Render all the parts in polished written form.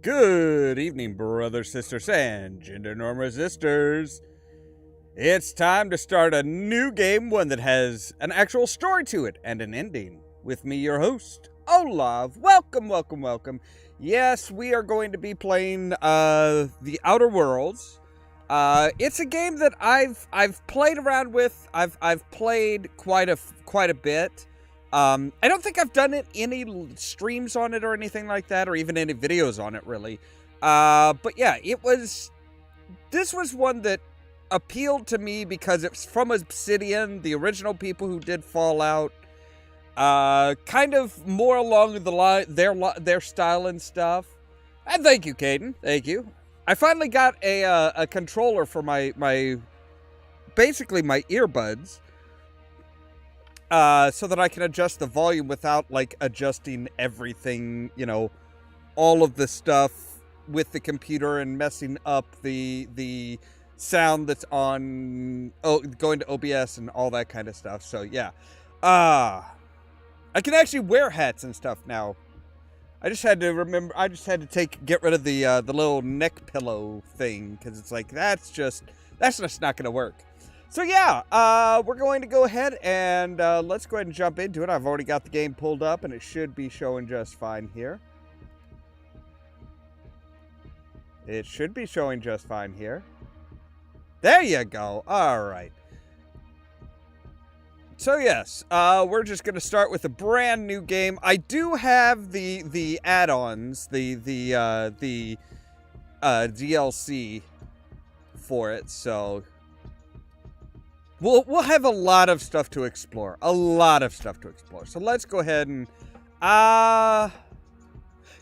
Good evening, brothers, sisters, and gender norm resistors. It's time to start a new game, one that has an actual story to it and an ending. With me, your host, Ollamh. Welcome, welcome, welcome. Yes, we are going to be playing The Outer Worlds. It's a game that I've played around with. I've played quite a bit. I don't think I've done any streams on it or anything like that, or even any videos on it, really. But yeah, this was one that appealed to me because it's from Obsidian, the original people who did Fallout. Kind of more along the line, their style and stuff. And thank you, Caden. Thank you. I finally got a controller for basically my earbuds. So that I can adjust the volume without, like, adjusting everything, all of the stuff with the computer and messing up the sound that's on, going to OBS and all that kind of stuff. So, yeah. I can actually wear hats and stuff now. I just had to get rid of the little neck pillow thing, because it's like, that's just not going to work. So yeah, we're going to go ahead and let's go ahead and jump into it. I've already got the game pulled up, and it should be showing just fine here. It should be showing just fine here. There you go. All right. So yes, we're just going to start with a brand new game. I do have the add-ons, the DLC for it, so We'll have a lot of stuff to explore. So let's go ahead and...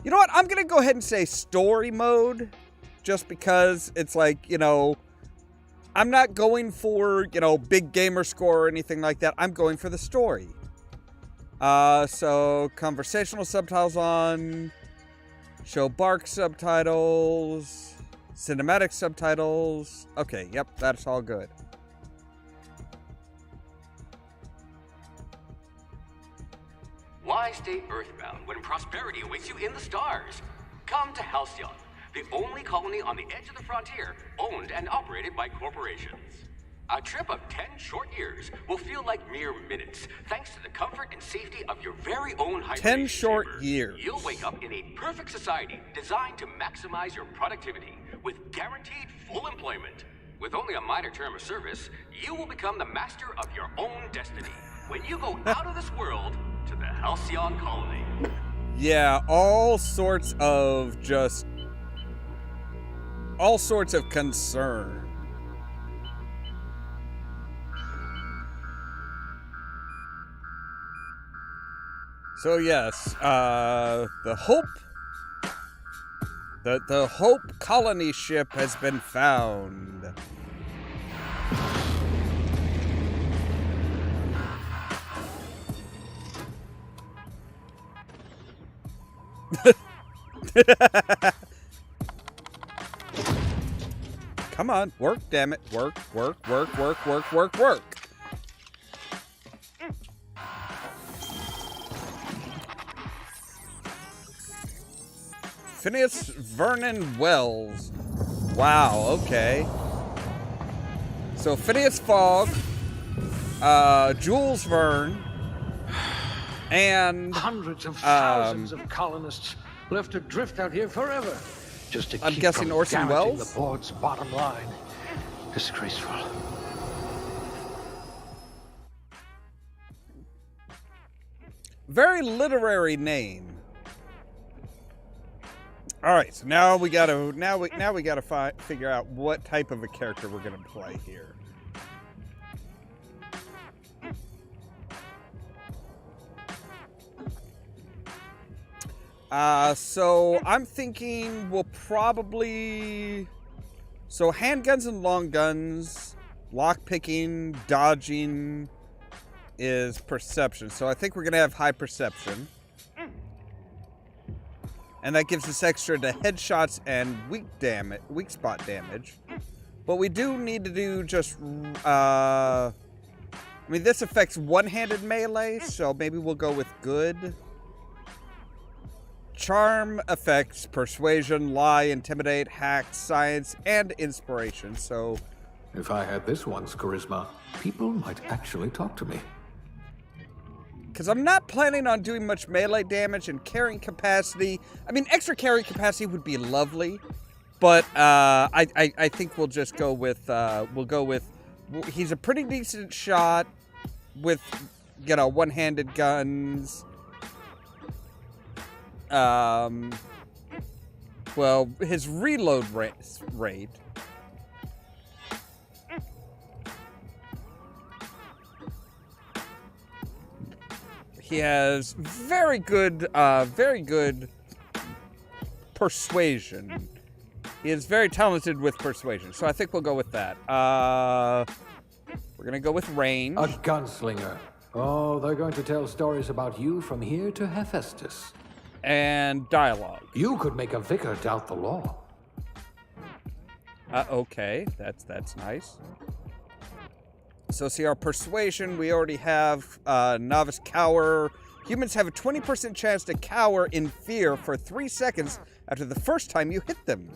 you know what? I'm going to go ahead and say story mode. Just because it's like, I'm not going for, big gamer score or anything like that. I'm going for the story. So conversational subtitles on. Show Bark subtitles. Cinematic subtitles. Okay, yep, that's all good. Why stay earthbound when prosperity awaits you in the stars? Come to Halcyon, the only colony on the edge of the frontier, owned and operated by corporations. A trip of 10 short years will feel like mere minutes, thanks to the comfort and safety of your very own hibernation 10 short chamber. years. You'll wake up in a perfect society designed to maximize your productivity with guaranteed full employment. With only a minor term of service, you will become the master of your own destiny when you go out of this world to the Halcyon colony. Yeah, all sorts of concern. So yes, the Hope colony ship has been found. Come on, work, damn it. Work. Phineas Vernon Wells. Wow, okay. So Phineas Fogg, Jules Verne, and hundreds of thousands of colonists left to drift out here forever, just to I'm keep guessing from Orson damaging Welles? the board's bottom line. Disgraceful. Very literary name. All right, so now we gotta figure out what type of a character we're gonna play here. So I'm thinking we'll probably... So handguns and long guns, lockpicking, dodging is perception. So I think we're going to have high perception. And that gives us extra to headshots and weak spot damage. But we do need to do just... I mean, this affects one-handed melee, so maybe we'll go with good. charm, effects, persuasion, lie, intimidate, hack, science, and inspiration. So, If I had this one's charisma, people might actually talk to me. because I'm not planning on doing much melee damage and carrying capacity. I mean, extra carry capacity would be lovely, but I think we'll just go with he's a pretty decent shot with, you know, one-handed guns. Well, his reload rate. He has very good persuasion. He is very talented with persuasion, so I think we'll go with that. We're gonna go with range. A gunslinger. Oh, they're going to tell stories about you from here to Hephaestus. And dialogue. You could make a vicar doubt the law. Okay, that's nice. So see, our persuasion, we already have novice cower. Humans have a 20% chance to cower in fear for 3 seconds after the first time you hit them.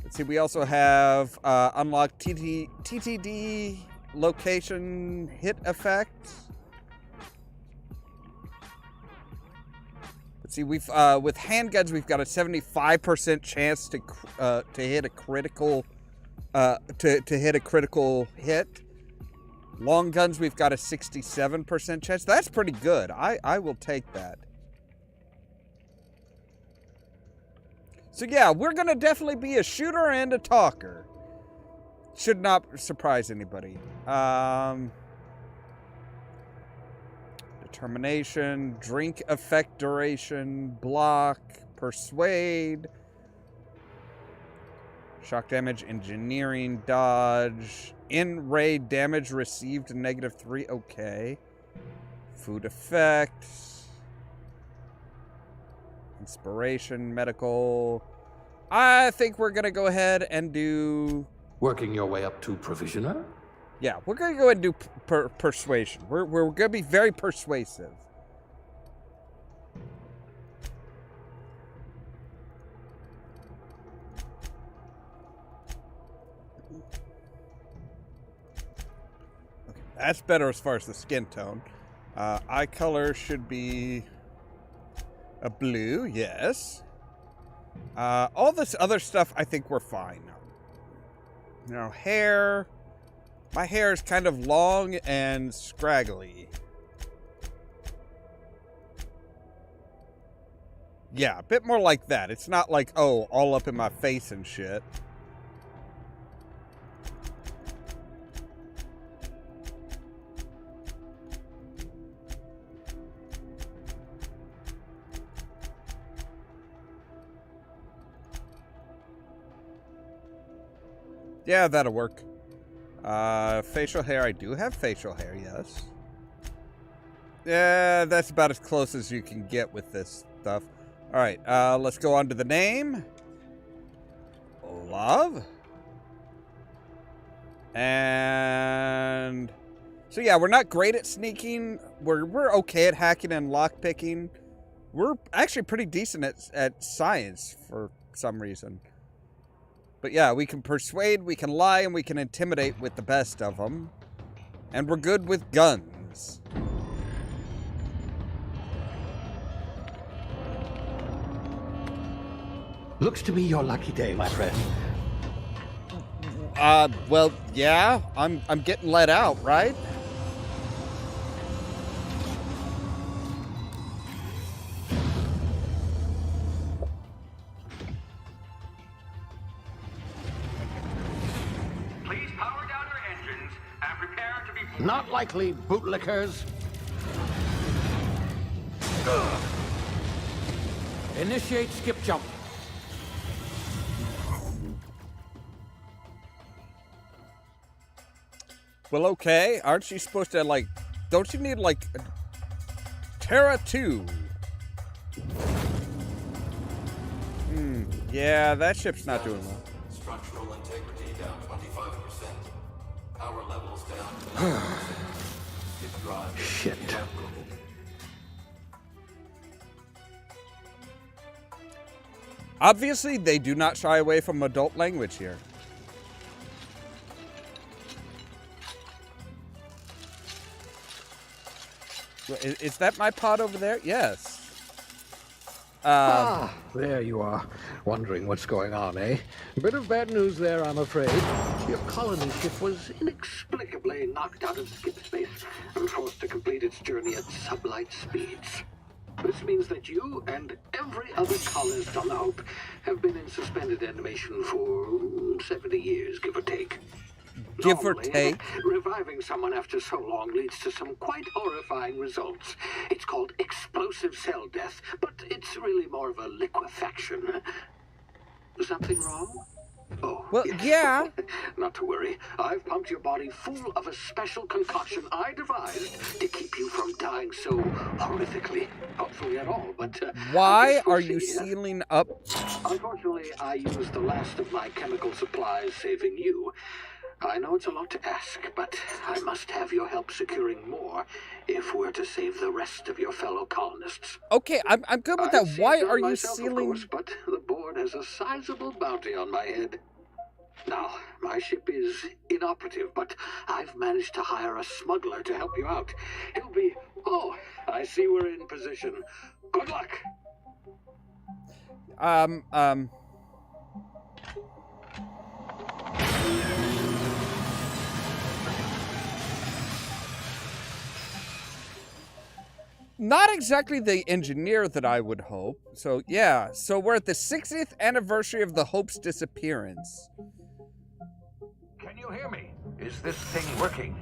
Let's see, we also have unlock TTD location hit effect. Let's see, we've with handguns, we've got a 75% chance to hit a critical to hit a critical hit. Long guns, we've got a 67% chance. That's pretty good. I will take that. So yeah, we're gonna definitely be a shooter and a talker. Should not surprise anybody. Determination, drink effect duration, block, persuade, shock damage, engineering, dodge, in raid damage received -3. Okay. Food effects, inspiration, medical. I think we're gonna go ahead and do. Working your way up to provisioner? Yeah, we're gonna go ahead and do persuasion. We're gonna be very persuasive. Okay, that's better as far as the skin tone. Eye color should be a blue, yes. All this other stuff, I think we're fine. You know, hair. My hair is kind of long and scraggly. Yeah, a bit more like that. It's not like, oh, all up in my face and shit. Yeah, that'll work. Facial hair. I do have facial hair, yes. Yeah, that's about as close as you can get with this stuff. Alright, let's go on to the name. Ollamh. And... so yeah, we're not great at sneaking. We're okay at hacking and lockpicking. We're actually pretty decent at science for some reason. But yeah, we can persuade, we can lie, and we can intimidate with the best of them. And we're good with guns. Looks to be your lucky day, my friend. Well, yeah, I'm getting let out, right? Not likely, bootlickers. Initiate skip jump. Well, okay. Aren't you supposed to, like... don't you need, like... Terra 2? Yeah, that ship's not doing well. Structural integrity down 25%. Power levels down. Shit. Obviously, they do not shy away from adult language here. Is that my pod over there? Yes. There you are. Wondering what's going on, eh? Bit of bad news there, I'm afraid. Your colony ship was inexplicably knocked out of skip space and forced to complete its journey at sublight speeds. This means that you and every other colonist on the Hope have been in suspended animation for 70 years, give or take. Give or Normally, take? Reviving someone after so long leads to some quite horrifying results. It's called explosive cell death, but it's really more of a liquefaction. Something wrong? Oh, Well, yes. yeah. Not to worry. I've pumped your body full of a special concoction I devised to keep you from dying so horrifically. Hopefully at all, but... Why I guess we'll are you see. sealing up? Unfortunately, I used the last of my chemical supplies saving you. I know it's a lot to ask, but I must have your help securing more if we're to save the rest of your fellow colonists. Okay, I'm good with I'd that. see Why it done are you myself, of sealing? course, but the board has a sizable bounty on my head. Now, my ship is inoperative, but I've managed to hire a smuggler to help you out. He'll be... Oh, I see we're in position. Good luck! Not exactly the engineer that I would hope. So, yeah. So we're at the 60th anniversary of the Hope's disappearance. Can you hear me? Is this thing working?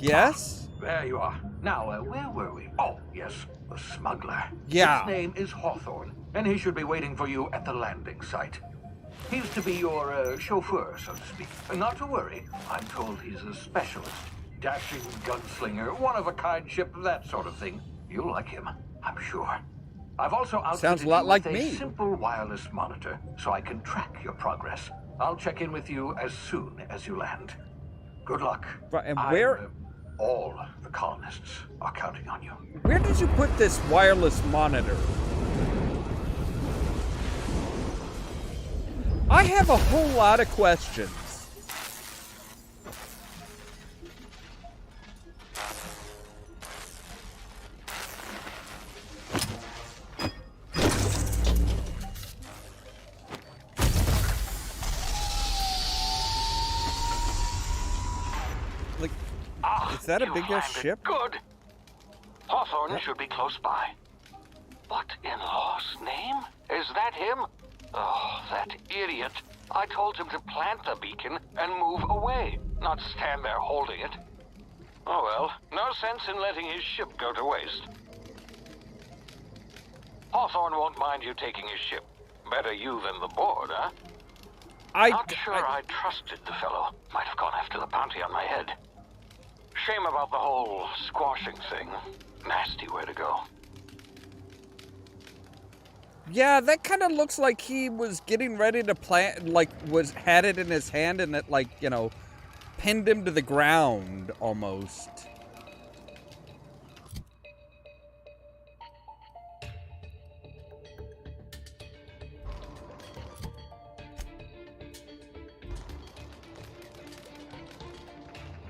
Yes? There you are. Now, where were we? Oh, yes, the smuggler. Yeah. His name is Hawthorne, and he should be waiting for you at the landing site. He's to be your chauffeur, so to speak. Not to worry. I'm told he's a specialist. Dashing gunslinger, one-of-a-kind ship, that sort of thing. You'll like him, I'm sure. I've also outfitted Sounds a lot you like with me. a simple wireless monitor, so I can track your progress. I'll check in with you as soon as you land. Good luck. Right, and where... All the colonists are counting on you. Where did you put this wireless monitor? I have a whole lot of questions. Like, is that a You big-ass landed ship? Good. Hawthorne should be close by. What in law's name? Is that him? Oh, that idiot. I told him to plant the beacon and move away, not stand there holding it. Oh well, no sense in letting his ship go to waste. Hawthorne won't mind you taking his ship. Better you than the board, huh? Not sure I trusted the fellow. Might have gone after the bounty on my head. Shame about the whole squashing thing. Nasty way to go. Yeah, that kind of looks like he was getting ready to plant, like, had it in his hand and it, like, you know, pinned him to the ground, almost.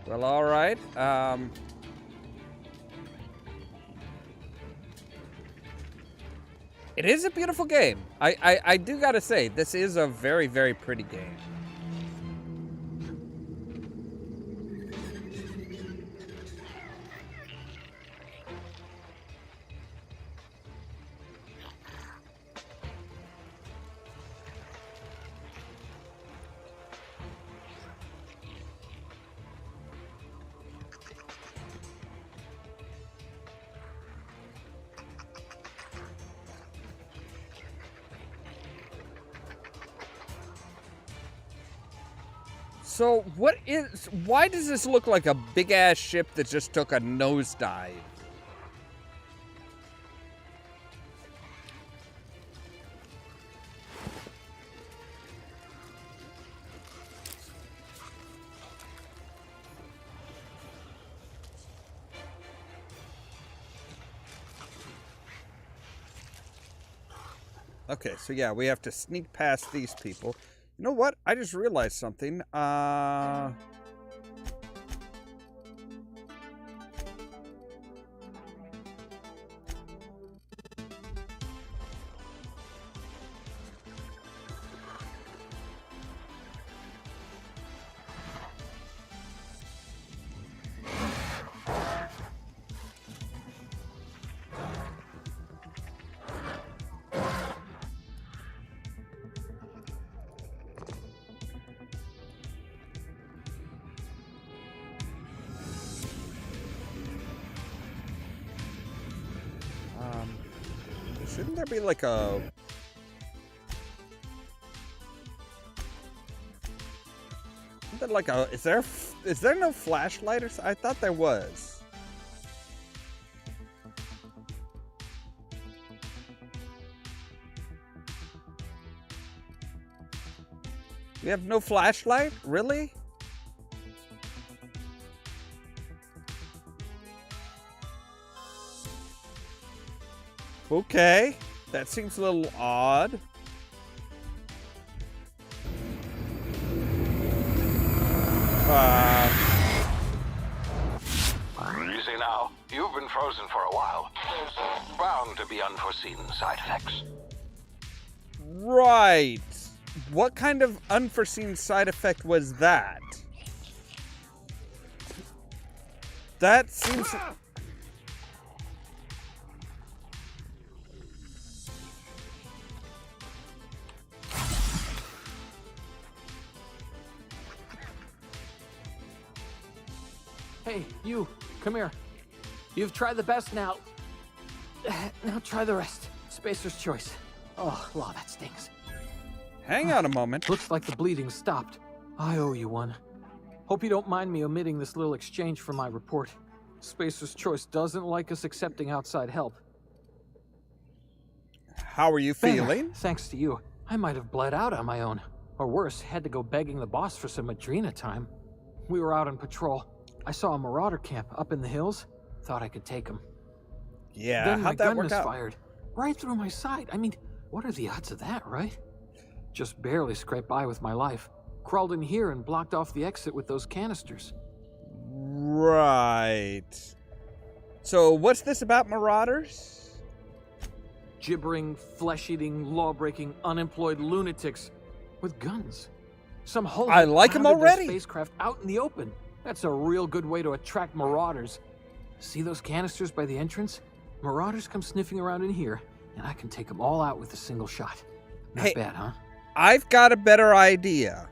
Well, all right. It is a beautiful game. I do gotta say, this is a very, very pretty game. So, why does this look like a big-ass ship that just took a nosedive? Okay, so yeah, we have to sneak past these people. You know what? I just realized something. Shouldn't there be like a... Isn't there like a... Is there no flashlight or I thought there was. We have no flashlight? Really? Okay, that seems a little odd. Easy now. You've been frozen for a while. There's bound to be unforeseen side effects. Right. What kind of unforeseen side effect was that? That seems... Hey, you, come here. You've tried the best now. Now try the rest. Spacer's choice. Oh, wow, that stings. Hang on a moment. Looks like the bleeding stopped. I owe you one. Hope you don't mind me omitting this little exchange from my report. Spacer's choice doesn't like us accepting outside help. How are you feeling? Thanks to you, I might have bled out on my own. Or worse, had to go begging the boss for some Adrena time. We were out on patrol. I saw a marauder camp up in the hills. Thought I could take him. Yeah, Then my how'd that gun work out? misfired. Right through my side. I mean, what are the odds of that, right? Just barely scraped by with my life. Crawled in here and blocked off the exit with those canisters. Right. So what's this about marauders? Gibbering, flesh-eating, law-breaking, unemployed lunatics with guns. Some whole I like 'em already. Spacecraft out in the open. That's a real good way to attract marauders. See those canisters by the entrance? Marauders come sniffing around in here, and I can take them all out with a single shot. Not Hey, bad, huh? I've got a better idea.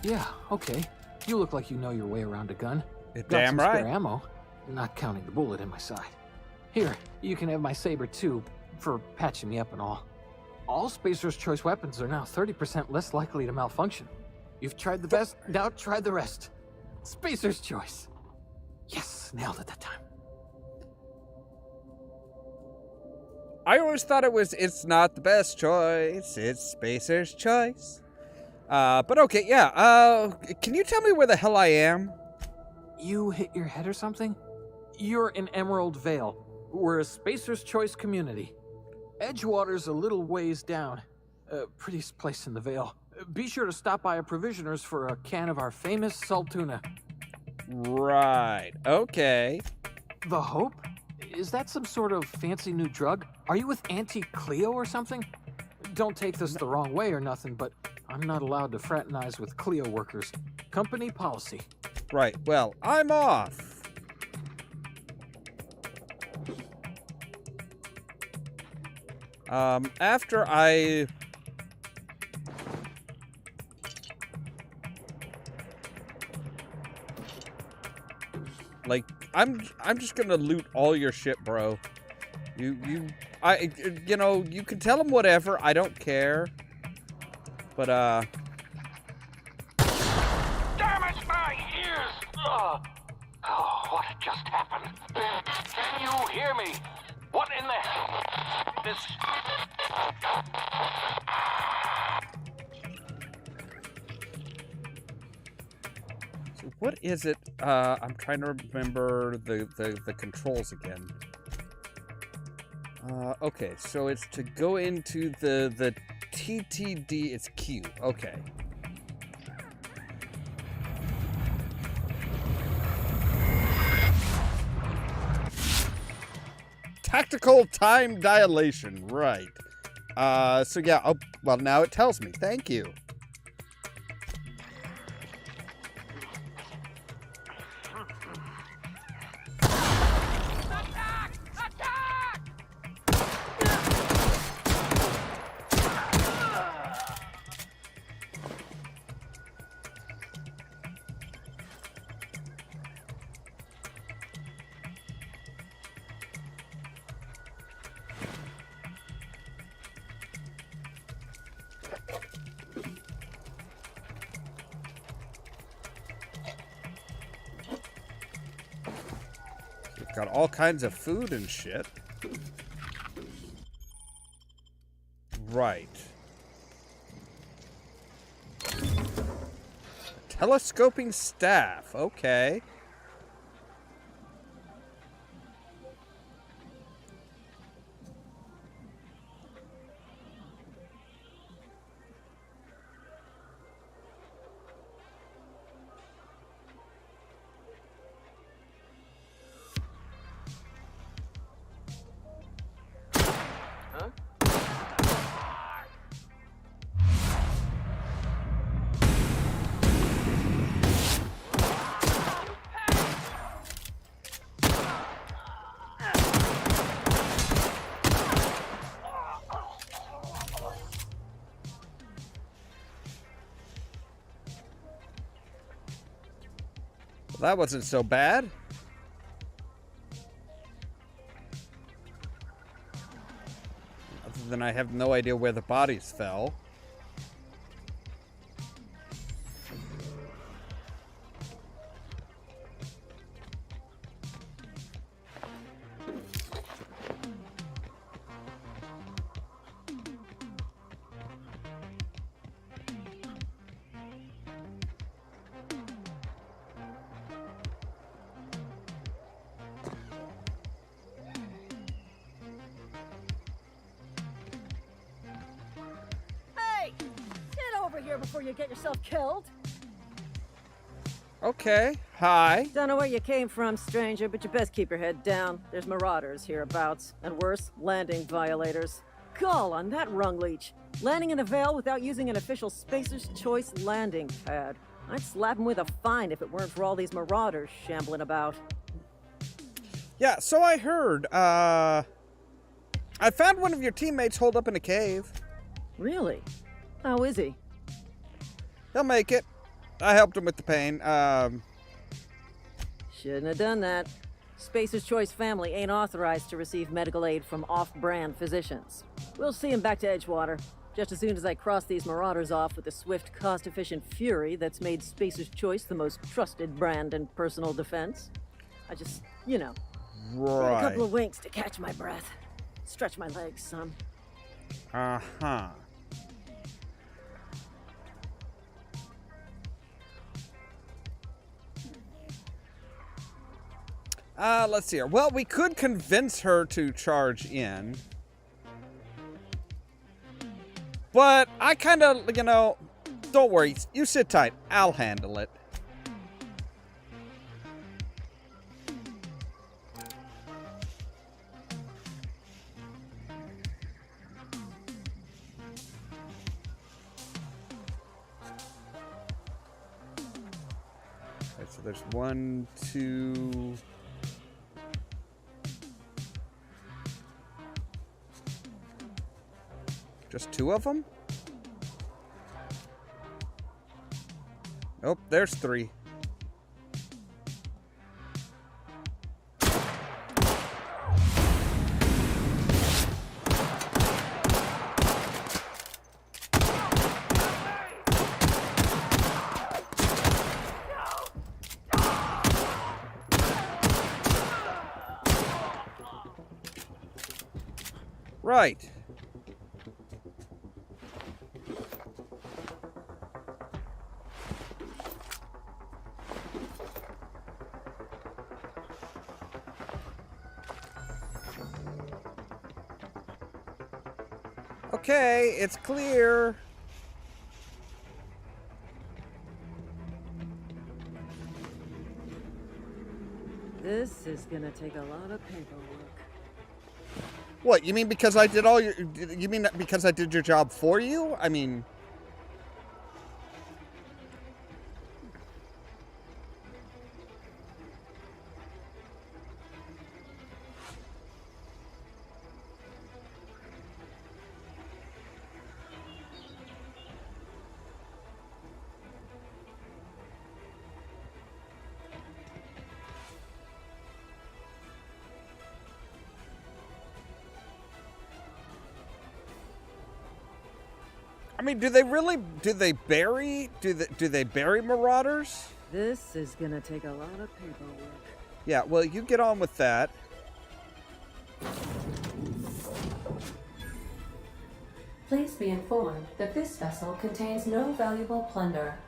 Yeah, okay. You look like you know your way around a gun. Damn Got some right. spare ammo, not counting the bullet in my side. Here, you can have my saber too, for patching me up and all. All Spacer's Choice weapons are now 30% less likely to malfunction. You've tried the best, now try the rest. Spacer's Choice. Yes, nailed it that time. I always thought it's not the best choice, it's Spacer's Choice. But okay, yeah, can you tell me where the hell I am? You hit your head or something? You're in Emerald Vale. We're a Spacer's Choice community. Edgewater's a little ways down. Prettiest place in the Vale. Be sure to stop by a provisioner's for a can of our famous salt tuna. Right, okay. The Hope? Is that some sort of fancy new drug? Are you with Auntie Cleo or something? Don't take this the wrong way or nothing, but I'm not allowed to fraternize with Cleo workers. Company policy. Right, well, I'm off. After I... Like, I'm just gonna loot all your shit, bro. You know, you can tell them whatever, I don't care. But, Damage my ears! Oh, what just happened? Can you hear me? What in the hell? This... so what is it? I'm trying to remember the controls again. Okay, so it's to go into the TTD. It's Q. Okay. Tactical time dilation. Right. So yeah. Oh, well, now it tells me. Thank you. Got all kinds of food and shit. Right. Telescoping staff. Okay. Well, that wasn't so bad. Other than I have no idea where the bodies fell. Here before you get yourself killed. Okay, hi. Don't know where you came from, stranger, but you best keep your head down. There's marauders hereabouts, and worse, landing violators. Gall on that rung leech. Landing in the Vale without using an official Spacer's Choice landing pad. I'd slap him with a fine if it weren't for all these marauders shambling about. Yeah, so I heard, I found one of your teammates holed up in a cave. Really? How is he? He'll make it. I helped him with the pain. Shouldn't have done that. Spacer's Choice family ain't authorized to receive medical aid from off-brand physicians. We'll see him back to Edgewater, just as soon as I cross these marauders off with the swift, cost-efficient fury that's made Spacer's Choice the most trusted brand in personal defense. I just, you know, Right. a couple of winks to catch my breath. Stretch my legs some. Uh-huh. Let's see here. Well, we could convince her to charge in. But I kind of, you know, don't worry. You sit tight. I'll handle it. Okay, so there's 1, 2... Just 2 of them? Nope, there's 3. Right. Okay, it's clear. This is gonna take a lot of paperwork. What, you mean because I did all your... You mean because I did your job for you? I mean... I mean, do they bury marauders? This is gonna take a lot of paperwork. Yeah, well, you get on with that. Please be informed that this vessel contains no valuable plunder.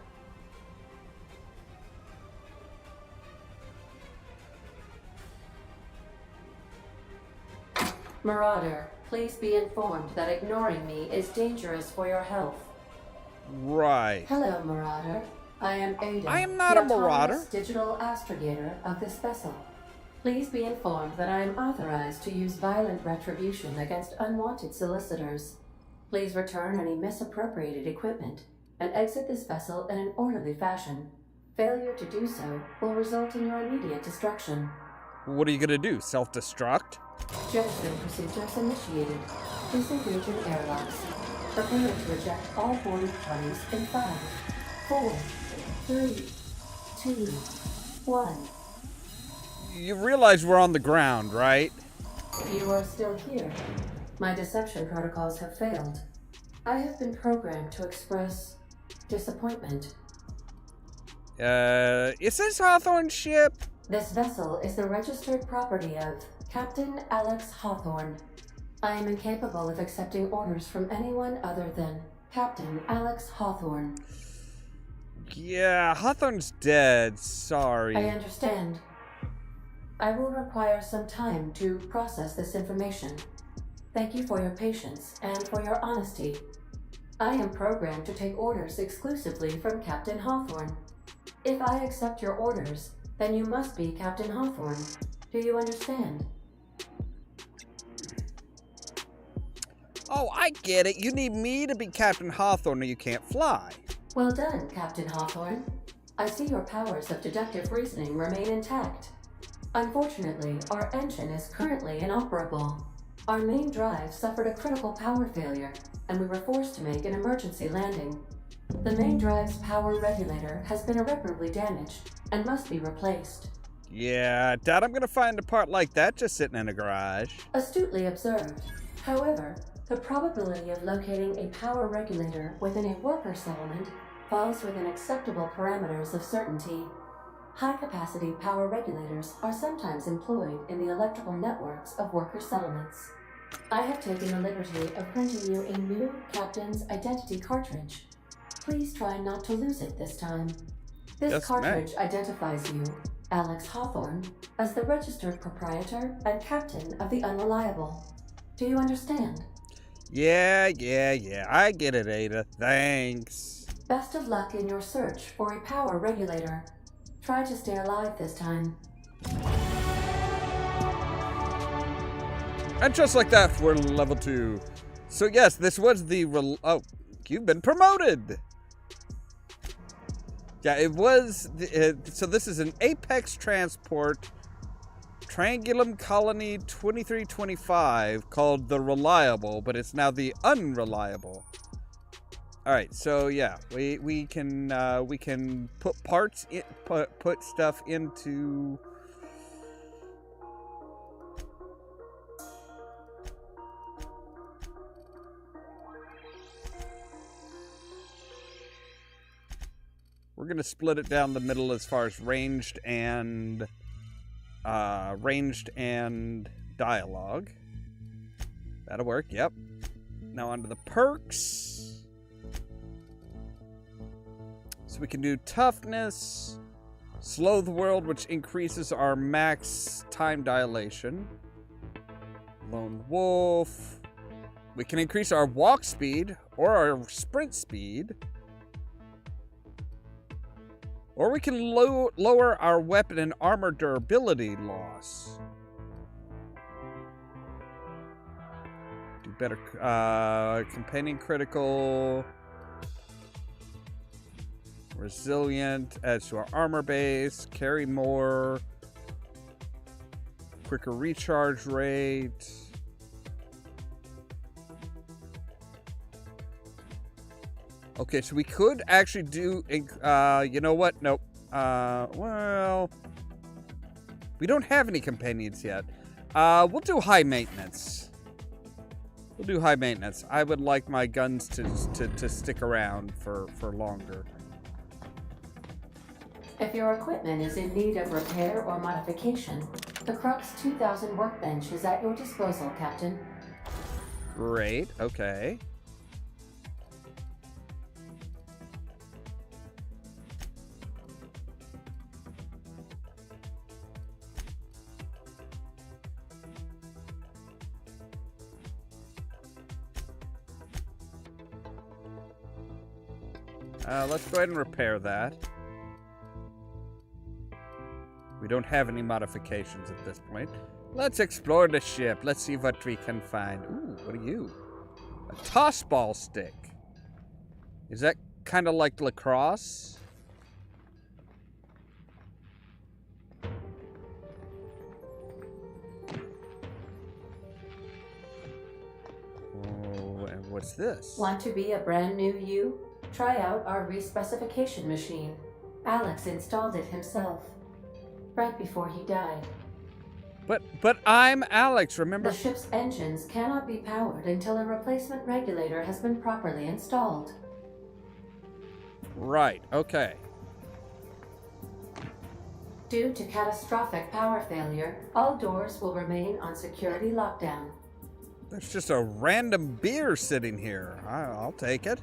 Marauder, please be informed that ignoring me is dangerous for your health. Right. Hello, Marauder. I am Ada. I am not the a marauder. autonomous digital astrogator of this vessel. Please be informed that I am authorized to use violent retribution against unwanted solicitors. Please return any misappropriated equipment and exit this vessel in an orderly fashion. Failure to do so will result in your immediate destruction. What are you gonna do? Self-destruct? Jettisoning procedures initiated. Disengage in airlocks. Prepare to eject all boarding parties in 5, 4, 3, 2, 1. You realize we're on the ground, right? You are still here. My deception protocols have failed. I have been programmed to express disappointment. Is this Hawthorne's ship? This vessel is the registered property of Captain Alex Hawthorne. I am incapable of accepting orders from anyone other than Captain Alex Hawthorne. Yeah, Hawthorne's dead. Sorry. I understand. I will require some time to process this information. Thank you for your patience and for your honesty. I am programmed to take orders exclusively from Captain Hawthorne. If I accept your orders, then you must be Captain Hawthorne. Do you understand? Oh, I get it. You need me to be Captain Hawthorne or you can't fly. Well done, Captain Hawthorne. I see your powers of deductive reasoning remain intact. Unfortunately, our engine is currently inoperable. Our main drive suffered a critical power failure, and we were forced to make an emergency landing. The main drive's power regulator has been irreparably damaged and must be replaced. Yeah, doubt I'm gonna find a part like that just sitting in a garage. Astutely observed. However, the probability of locating a power regulator within a worker settlement falls within acceptable parameters of certainty. High-capacity power regulators are sometimes employed in the electrical networks of worker settlements. I have taken the liberty of printing you a new captain's identity cartridge. Please try not to lose it this time. This Yes, cartridge identifies you, Alex Hawthorne, as the registered proprietor and captain of the Unreliable. Do you understand? Yeah, I get it, Ada. Thanks. Best of luck in your search for a power regulator. Try to stay alive this time. And just like that, we're level 2. So yes, this was the... Oh, you've been promoted! Yeah, it was... so this is an Apex Transport Triangulum Colony 2325 called the Reliable, but it's now the Unreliable. Alright, so yeah, we can put parts in, put stuff into... We're going to split it down the middle as far as ranged and dialogue. That'll work, yep. Now onto the perks. So we can do toughness, slow the world, which increases our max time dilation. Lone wolf, We can increase our walk speed or our sprint speed. Or we can lower our weapon and armor durability loss. Do better. Companion critical. Resilient. Adds to our armor base. Carry more. Quicker recharge rate. Okay, so we could actually do, you know what? Nope. Well, we don't have any companions yet. We'll do high maintenance. We'll do high maintenance. I would like my guns to stick around for longer. If your equipment is in need of repair or modification, the Crux 2000 workbench is at your disposal, Captain. Great, okay. Let's go ahead and repair that. We don't have any modifications at this point. Let's explore the ship. Let's see what we can find. Ooh, what are you? A toss ball stick. Is that kind of like lacrosse? Oh, and what's this? Want to be a brand new you? Try out our respecification machine. Alex installed it himself, right before he died. But I'm Alex, remember? The ship's engines cannot be powered until a replacement regulator has been properly installed. Right, okay. Due to catastrophic power failure, all doors will remain on security lockdown. There's just a random beer sitting here. I'll take it.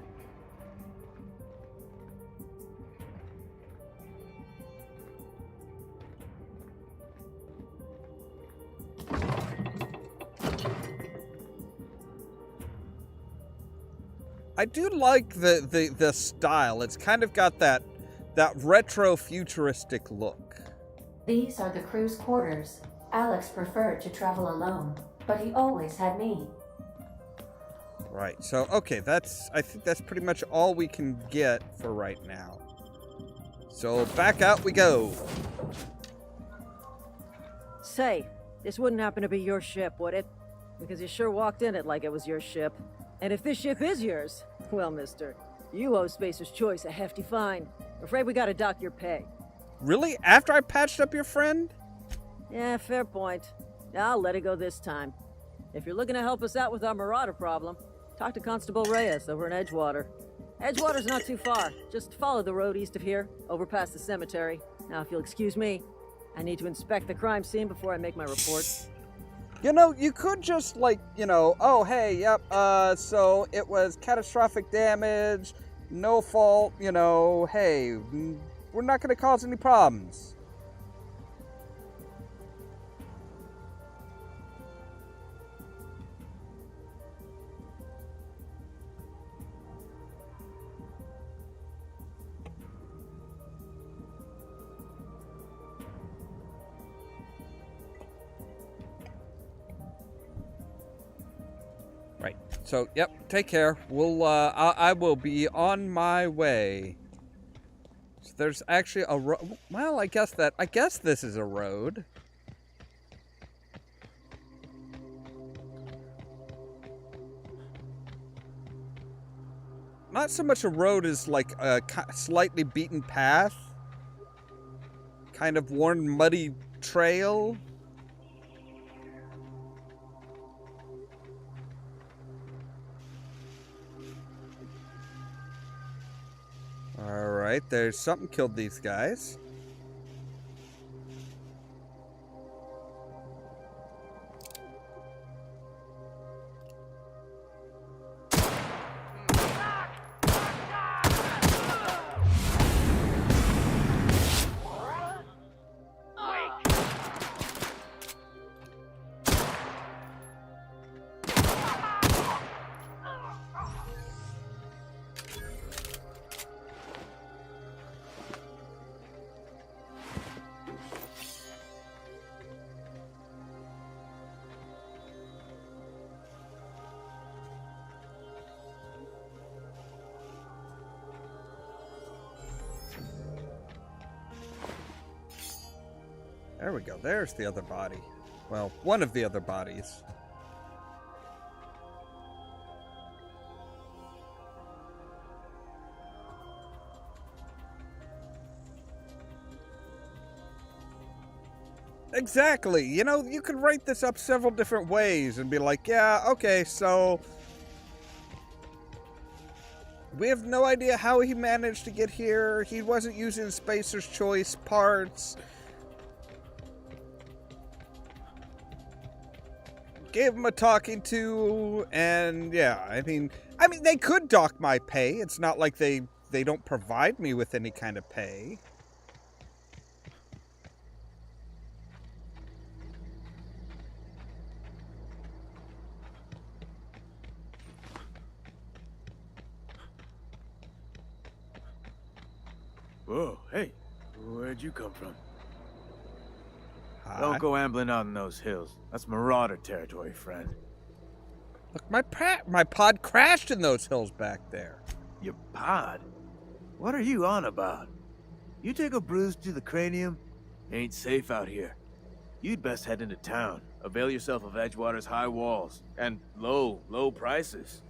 I do like the style. It's kind of got that retro futuristic look. These are the crew's quarters. Alex preferred to travel alone, but he always had me. Right. So okay, I think that's pretty much all we can get for right now. So back out we go. Say, this wouldn't happen to be your ship, would it? Because you sure walked in it like it was your ship. And if this ship is yours, well, mister, you owe Spacer's Choice a hefty fine. Afraid we gotta dock your pay. Really? After I patched up your friend? Yeah, fair point. I'll let it go this time. If you're looking to help us out with our marauder problem, talk to Constable Reyes over in Edgewater. Edgewater's not too far. Just follow the road east of here, over past the cemetery. Now, if you'll excuse me, I need to inspect the crime scene before I make my report. You know, you could just, like, you know, oh, hey, yep, so it was catastrophic damage, no fault, you know, hey, we're not going to cause any problems. Right. So, yep, take care. I will be on my way. So there's actually a road. Well, I guess this is a road. Not so much a road as like a slightly beaten path. Kind of worn, muddy trail. Alright, there's something killed these guys. There we go. There's the other body. Well, one of the other bodies. Exactly. You know, you could write this up several different ways and be like, yeah, okay, so we have no idea how he managed to get here. He wasn't using Spacer's Choice parts. Gave him a talking to, and yeah, I mean, they could dock my pay. It's not like they don't provide me with any kind of pay. Whoa, hey, where'd you come from? Hi. Don't go ambling out in those hills. That's marauder territory, friend. Look, my pod crashed in those hills back there. Your pod? What are you on about? You take a bruise to the cranium? Ain't safe out here. You'd best head into town. Avail yourself of Edgewater's high walls. And low prices.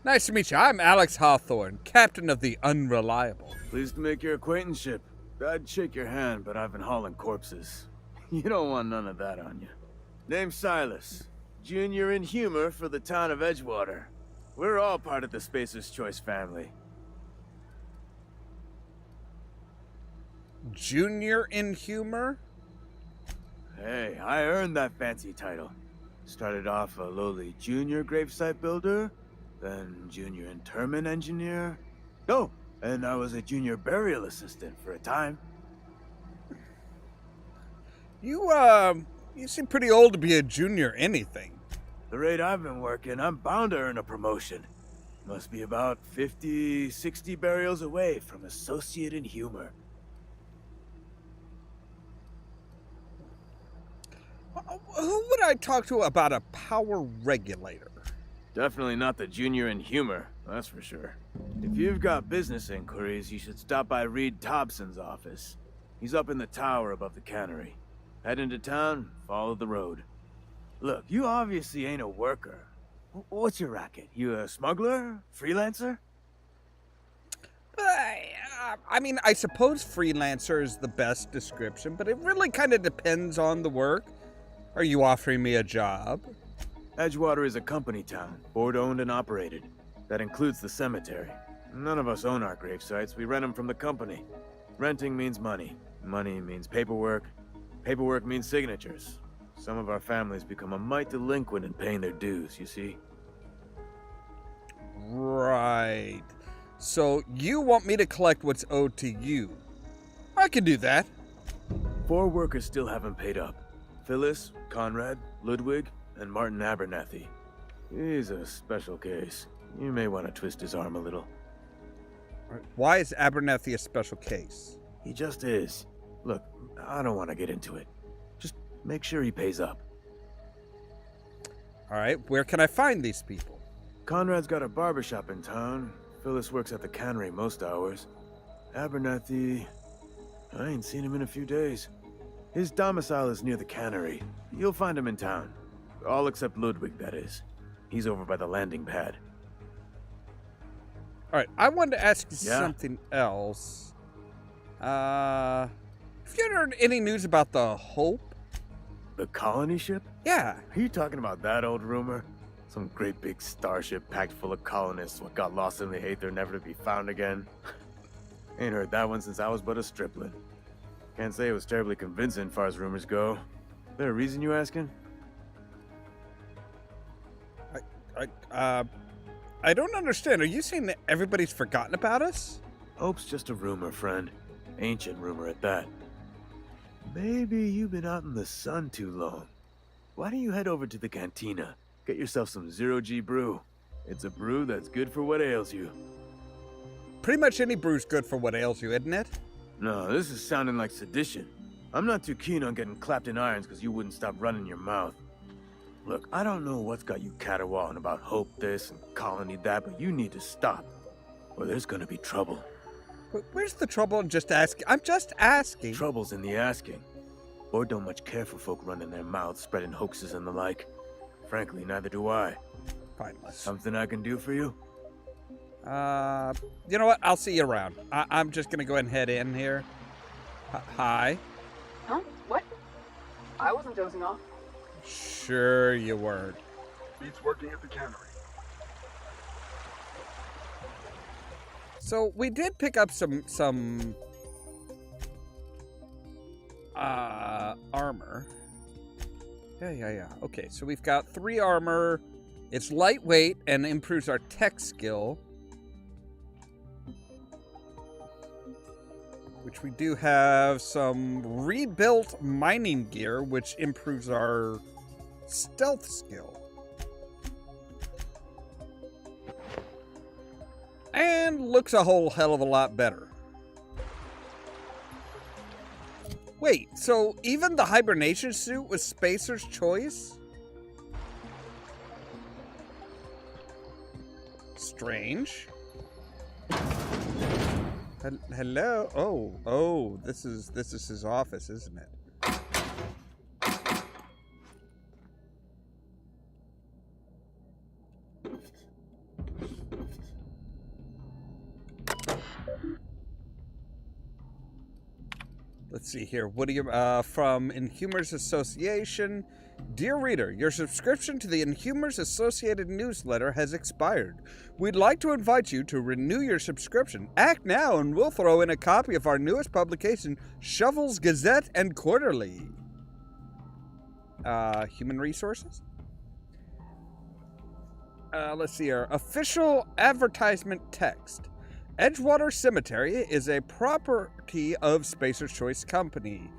Nice to meet you. I'm Alex Hawthorne, captain of the Unreliable. Pleased to make your acquaintanceship. I'd shake your hand, but I've been hauling corpses. You don't want none of that on you. Name's Silas. Junior in humor for the town of Edgewater. We're all part of the Spacer's Choice family. Junior in humor? Hey, I earned that fancy title. Started off a lowly junior gravesite builder, then junior interment engineer. Oh, and I was a junior burial assistant for a time. You seem pretty old to be a junior anything. The rate I've been working, I'm bound to earn a promotion. Must be about 50, 60 burials away from associate in humor. Who would I talk to about a power regulator? Definitely not the junior in humor, that's for sure. If you've got business inquiries, you should stop by Reed Thompson's office. He's up in the tower above the cannery. Head into town, follow the road. Look, you obviously ain't a worker. What's your racket? You a smuggler? Freelancer? I suppose freelancer is the best description, but it really kind of depends on the work. Are you offering me a job? Edgewater is a company town, board-owned and operated. That includes the cemetery. None of us own our grave sites, we rent them from the company. Renting means money. Money means paperwork. Paperwork means signatures. Some of our families become a mite delinquent in paying their dues, you see? Right. So you want me to collect what's owed to you. I can do that. 4 workers still haven't paid up. Phyllis, Conrad, Ludwig, and Martin Abernathy. He's a special case. You may want to twist his arm a little. Why is Abernathy a special case? He just is. Look, I don't want to get into it. Just make sure he pays up. All right, where can I find these people? Conrad's got a barbershop in town. Phyllis works at the cannery most hours. Abernathy... I ain't seen him in a few days. His domicile is near the cannery. You'll find him in town. All except Ludwig, that is. He's over by the landing pad. All right, I wanted to ask you Yeah? something else. Have you heard any news about the Hope? The colony ship? Yeah. Are you talking about that old rumor? Some great big starship packed full of colonists what got lost in the aether never to be found again? Ain't heard that one since I was but a stripling. Can't say it was terribly convincing far as rumors go. There a reason you asking? I don't understand. Are you saying that everybody's forgotten about us? Hope's just a rumor, friend. Ancient rumor at that. Maybe you've been out in the sun too long. Why don't you head over to the cantina? Get yourself some zero-G brew. It's a brew that's good for what ails you. Pretty much any brew's good for what ails you, isn't it? No, this is sounding like sedition. I'm not too keen on getting clapped in irons because you wouldn't stop running your mouth. Look, I don't know what's got you caterwauling about Hope this and Colony that, but you need to stop, or there's gonna be trouble. Where's the trouble in just asking? I'm just asking. Trouble's in the asking. or don't much care for folk running their mouths, spreading hoaxes and the like. Frankly, neither do I. Pointless. Something I can do for you? You know what? I'll see you around. I'm just gonna go ahead and head in here. Hi. Huh? What? I wasn't dozing off. Sure you weren't. He's working at the cannery. So we did pick up some armor. Yeah. Okay, so we've got 3 armor. It's lightweight and improves our tech skill. Which we do have some rebuilt mining gear, which improves our stealth skill. And looks a whole hell of a lot better. Wait, so even the hibernation suit was Spacer's choice? Strange. Hello? Oh, this is his office, isn't it? Let's see here. What do you, from Inhumers Association. Dear reader, your subscription to the Inhumers Associated newsletter has expired. We'd like to invite you to renew your subscription. Act now and we'll throw in a copy of our newest publication, Shovel's Gazette and Quarterly. Human Resources? Let's see here. Official advertisement text. Edgewater Cemetery is a property of Spacer's Choice Company.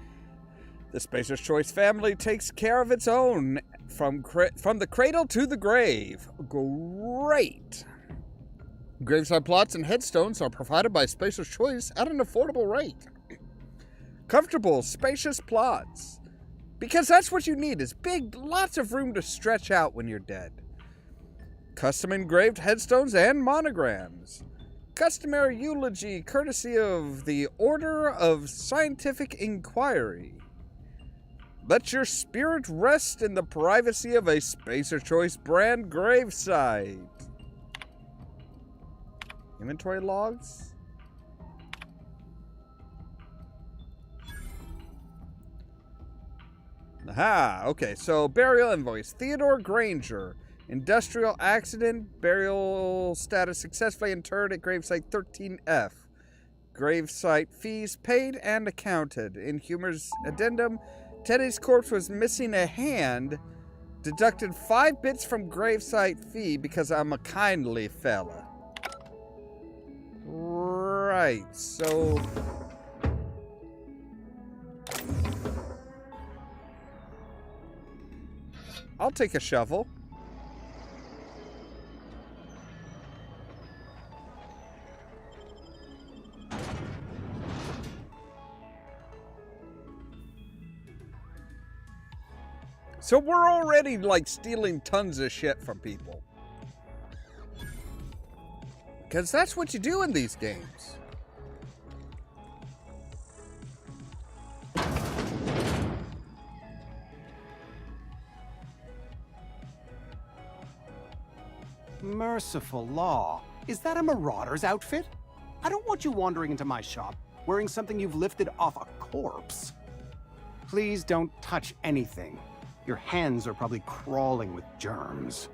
The Spacer's Choice family takes care of its own from the cradle to the grave. Great! Graveside plots and headstones are provided by Spacer's Choice at an affordable rate. Comfortable, spacious plots. Because that's what you need, is big, lots of room to stretch out when you're dead. Custom engraved headstones and monograms. Customary eulogy courtesy of the Order of Scientific Inquiry. Let your spirit rest in the privacy of a Spacer's Choice brand gravesite. Inventory logs? Aha, okay, so burial invoice. Theodore Granger. Industrial accident. Burial status successfully interred at gravesite 13F. Gravesite fees paid and accounted. Inhumer's addendum. Teddy's corpse was missing a hand. Deducted 5 bits from gravesite fee because I'm a kindly fella. Right, so... I'll take a shovel. So we're already, like, stealing tons of shit from people. Because that's what you do in these games. Merciful law. Is that a marauder's outfit? I don't want you wandering into my shop wearing something you've lifted off a corpse. Please don't touch anything. Your hands are probably crawling with germs.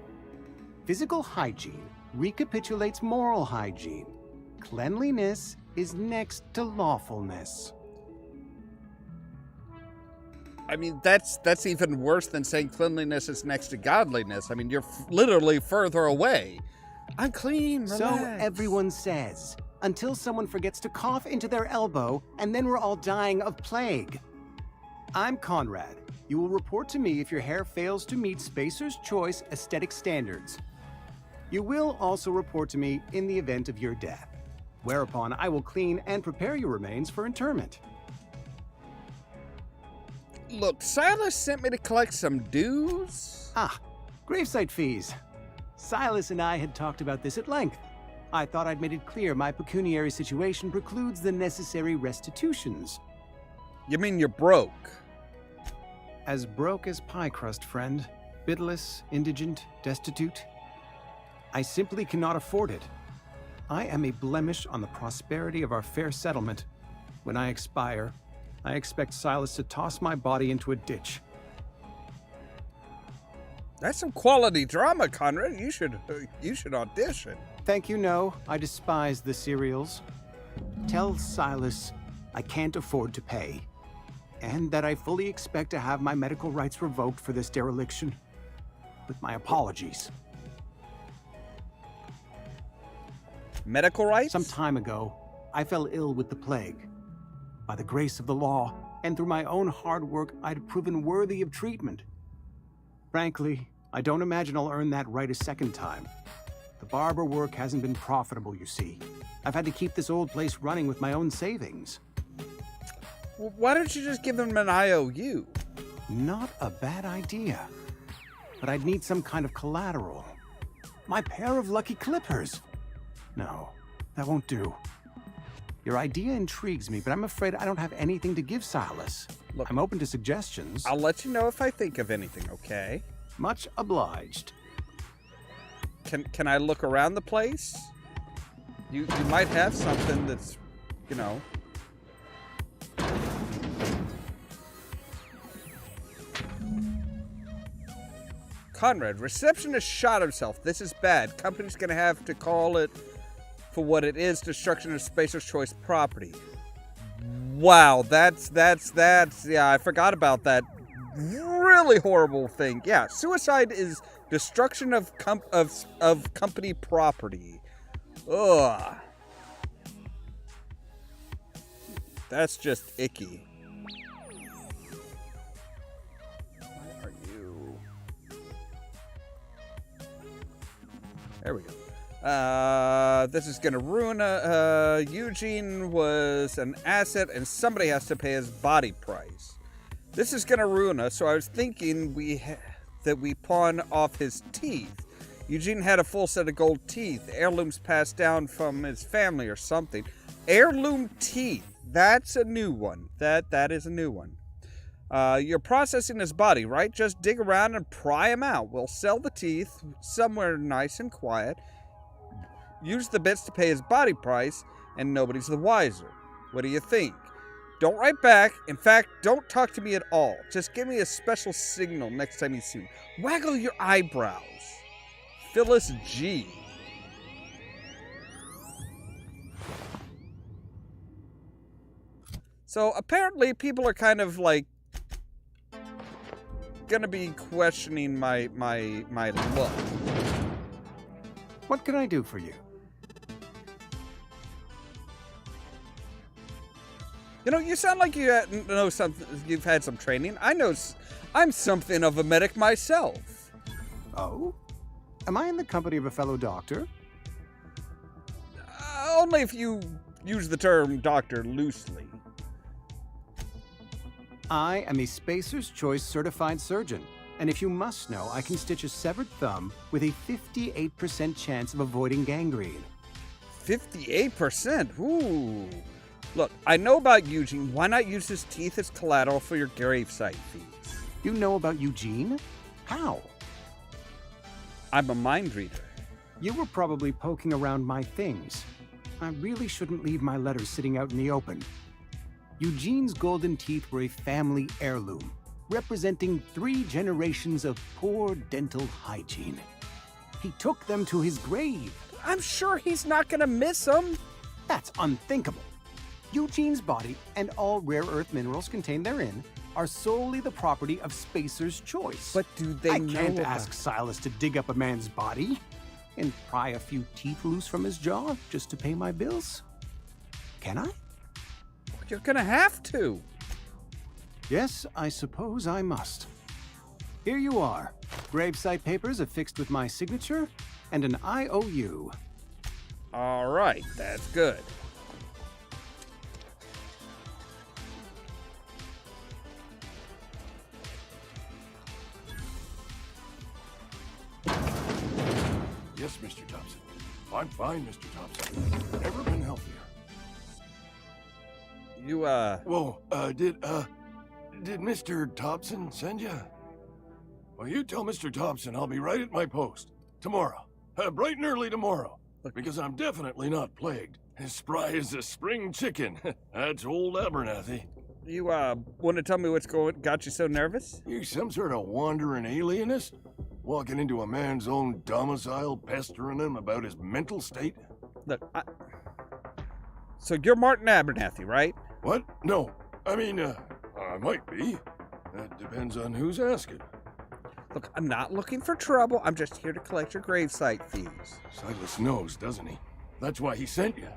Physical hygiene recapitulates moral hygiene. Cleanliness is next to lawfulness. I mean, that's even worse than saying cleanliness is next to godliness. I mean, you're literally further away. I'm clean, relax. So everyone says, until someone forgets to cough into their elbow, and then we're all dying of plague. I'm Conrad. You will report to me if your hair fails to meet Spacer's Choice aesthetic standards. You will also report to me in the event of your death, whereupon I will clean and prepare your remains for interment. Look, Silas sent me to collect some dues. Ah, gravesite fees. Silas and I had talked about this at length. I thought I'd made it clear my pecuniary situation precludes the necessary restitutions. You mean you're broke? as broke as pie crust, friend. Bidless, indigent, destitute. I simply cannot afford it. I am a blemish on the prosperity of our fair settlement. When I expire, I expect Silas to toss my body into a ditch. That's some quality drama, Conrad. You should audition. Thank you, no. I despise the serials. Tell Silas I can't afford to pay, and that I fully expect to have my medical rights revoked for this dereliction. With my apologies. Medical rights? Some time ago, I fell ill with the plague. By the grace of the law, and through my own hard work, I'd proven worthy of treatment. Frankly, I don't imagine I'll earn that right a second time. The barber work hasn't been profitable, you see. I've had to keep this old place running with my own savings. Well, why don't you just give them an IOU? Not a bad idea. But I'd need some kind of collateral. My pair of lucky clippers. No, that won't do. Your idea intrigues me, but I'm afraid I don't have anything to give Silas. Look, I'm open to suggestions. I'll let you know if I think of anything, okay? Much obliged. Can I look around the place? You might have something that's, you know. Conrad, receptionist shot himself. This is bad. Company's gonna have to call it for what it is, destruction of Spacer's Choice property. Wow, that's yeah, I forgot about that really horrible thing. Yeah, suicide is destruction of company property. Ugh. That's just icky. Where are you? There we go. This is gonna ruin Eugene was an asset and somebody has to pay his body price. This is gonna ruin us, so I was thinking that we pawn off his teeth. Eugene had a full set of gold teeth, heirlooms passed down from his family or something. Heirloom teeth, that's a new one. That is a new one. You're processing his body, right? Just dig around and pry him out. We'll sell the teeth somewhere nice and quiet. Use the bits to pay his body price, and nobody's the wiser. What do you think? Don't write back. In fact, don't talk to me at all. Just give me a special signal next time you see me. Waggle your eyebrows. Phyllis G. So apparently people are kind of like gonna be questioning my look. What can I do for you? You know, you sound like you know something. You've had some training. I know I'm something of a medic myself. Oh? Am I in the company of a fellow doctor? Only if you use the term doctor loosely. I am a Spacer's Choice certified surgeon. And if you must know, I can stitch a severed thumb with a 58% chance of avoiding gangrene. 58%? Ooh. Look, I know about Eugene. Why not use his teeth as collateral for your gravesite fees? You know about Eugene? How? I'm a mind reader. You were probably poking around my things. I really shouldn't leave my letters sitting out in the open. Eugene's golden teeth were a family heirloom, representing 3 generations of poor dental hygiene. He took them to his grave. I'm sure he's not gonna miss them. That's unthinkable. Eugene's body and all rare earth minerals contained therein are solely the property of Spacer's Choice. But do they know I can't ask Silas to dig up a man's body and pry a few teeth loose from his jaw just to pay my bills. Can I? You're gonna have to. Yes, I suppose I must. Here you are. Gravesite papers affixed with my signature and an IOU. All right, that's good. Yes, Mr. Thompson. I'm fine, Mr. Thompson. Never been healthier. You, Whoa, Did Mr. Thompson send you? Well, you tell Mr. Thompson I'll be right at my post. Tomorrow. Bright and early tomorrow. Because I'm definitely not plagued. As spry as a spring chicken. That's old Abernathy. You, want to tell me got you so nervous? You some sort of wandering alienist? Walking into a man's own domicile, pestering him about his mental state? Look, so you're Martin Abernathy, right? What? No. I mean, I might be. That depends on who's asking. Look, I'm not looking for trouble. I'm just here to collect your gravesite fees. Silas knows, doesn't he? That's why he sent you.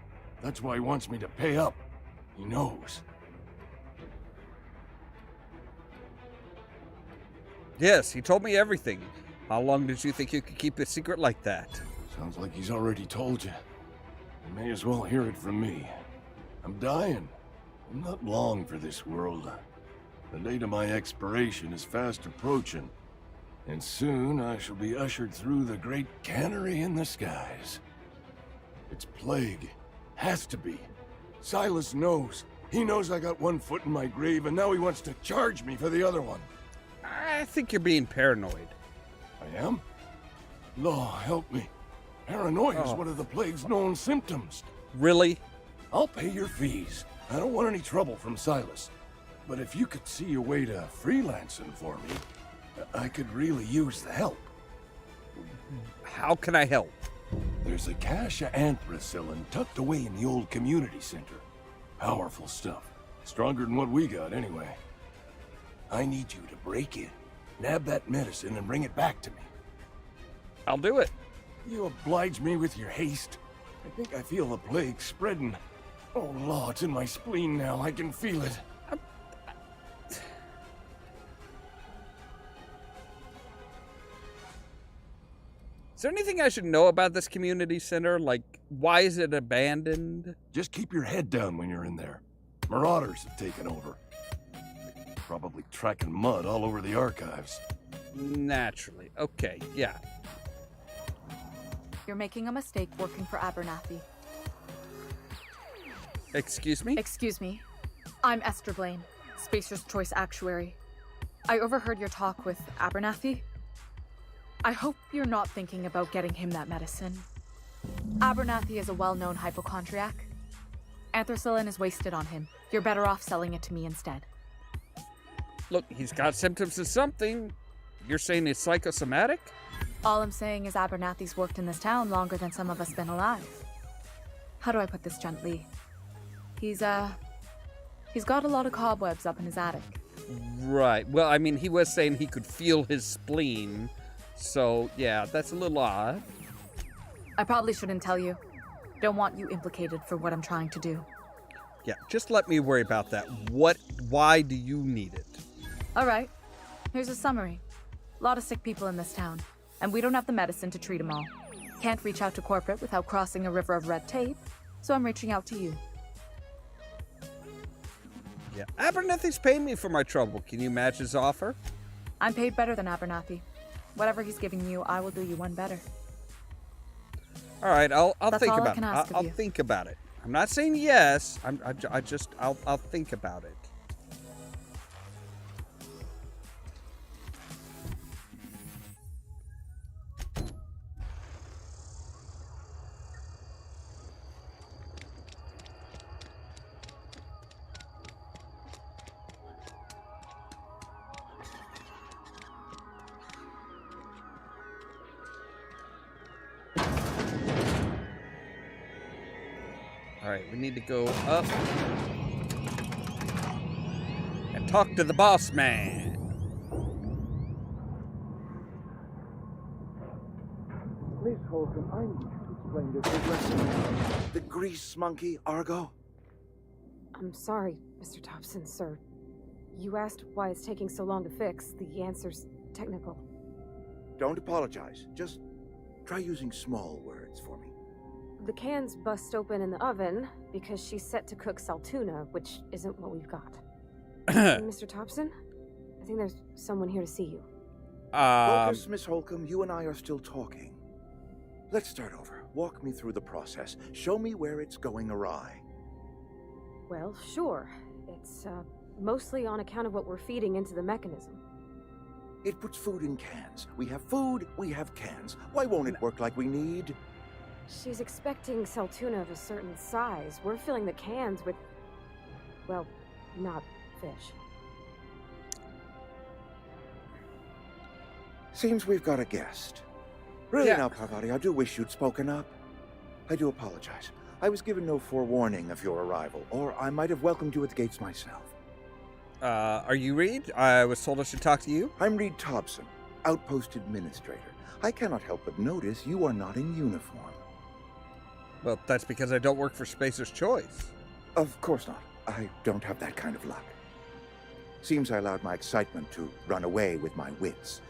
That's why he wants me to pay up. He knows. Yes, he told me everything. How long did you think you could keep a secret like that? Sounds like he's already told you. You may as well hear it from me. I'm dying. I'm not long for this world. The date of my expiration is fast approaching. And soon I shall be ushered through the great cannery in the skies. It's plague. Has to be. Silas knows. He knows I got one foot in my grave, and now he wants to charge me for the other one. I think you're being paranoid. I am? Law, help me. Paranoia is one of the plague's known symptoms. Really? I'll pay your fees. I don't want any trouble from Silas. But if you could see a way to freelancing for me, I could really use the help. How can I help? There's a cache of anthracillin tucked away in the old community center. Powerful stuff. Stronger than what we got, anyway. I need you to break in, nab that medicine, and bring it back to me. I'll do it. You oblige me with your haste. I think I feel the plague spreading. Oh, Law, it's in my spleen now. I can feel it. Is there anything I should know about this community center? Like, why is it abandoned? Just keep your head down when you're in there. Marauders have taken over. Probably tracking mud all over the archives. Naturally. Okay, yeah. You're making a mistake working for Abernathy. Excuse me? Excuse me. I'm Esther Blaine, Spacer's Choice Actuary. I overheard your talk with Abernathy. I hope you're not thinking about getting him that medicine. Abernathy is a well-known hypochondriac. Anthracillin is wasted on him. You're better off selling it to me instead. Look, he's got symptoms of something. You're saying it's psychosomatic? All I'm saying is Abernathy's worked in this town longer than some of us been alive. How do I put this gently? He's got a lot of cobwebs up in his attic. Right. Well, I mean, he was saying he could feel his spleen. So, yeah, that's a little odd. I probably shouldn't tell you. Don't want you implicated for what I'm trying to do. Yeah, just let me worry about that. Why do you need it? All right. Here's a summary. A lot of sick people in this town, and we don't have the medicine to treat them all. Can't reach out to corporate without crossing a river of red tape, so I'm reaching out to you. Yeah, Abernathy's paying me for my trouble. Can you match his offer? I'm paid better than Abernathy. Whatever he's giving you, I will do you one better. All right, I'll think all I about can it. ask of I'll you. think about it. I'm not saying yes. I'll think about it. All right, we need to go up and talk to the boss man. Miss Holcomb, I need you to explain this address. The grease monkey, Argo? I'm sorry, Mr. Thompson, sir. You asked why it's taking so long to fix. The answer's technical. Don't apologize. Just try using small words for me. The cans bust open in the oven because she's set to cook saltuna, which isn't what we've got. Mr. Thompson, I think there's someone here to see you. Focus, Miss Holcomb. You and I are still talking. Let's start over. Walk me through the process. Show me where it's going awry. Well, sure. It's mostly on account of what we're feeding into the mechanism. It puts food in cans. We have food, we have cans. Why won't it work like we need? She's expecting Saltuna of a certain size. We're filling the cans with, well, not fish. Seems we've got a guest. Really now, Parvati, I do wish you'd spoken up. I do apologize. I was given no forewarning of your arrival, or I might have welcomed you at the gates myself. Are you Reed? I was told I should talk to you. I'm Reed Thompson, Outpost Administrator. I cannot help but notice you are not in uniform. Well, that's because I don't work for Spacer's Choice. Of course not. I don't have that kind of luck. Seems I allowed my excitement to run away with my wits.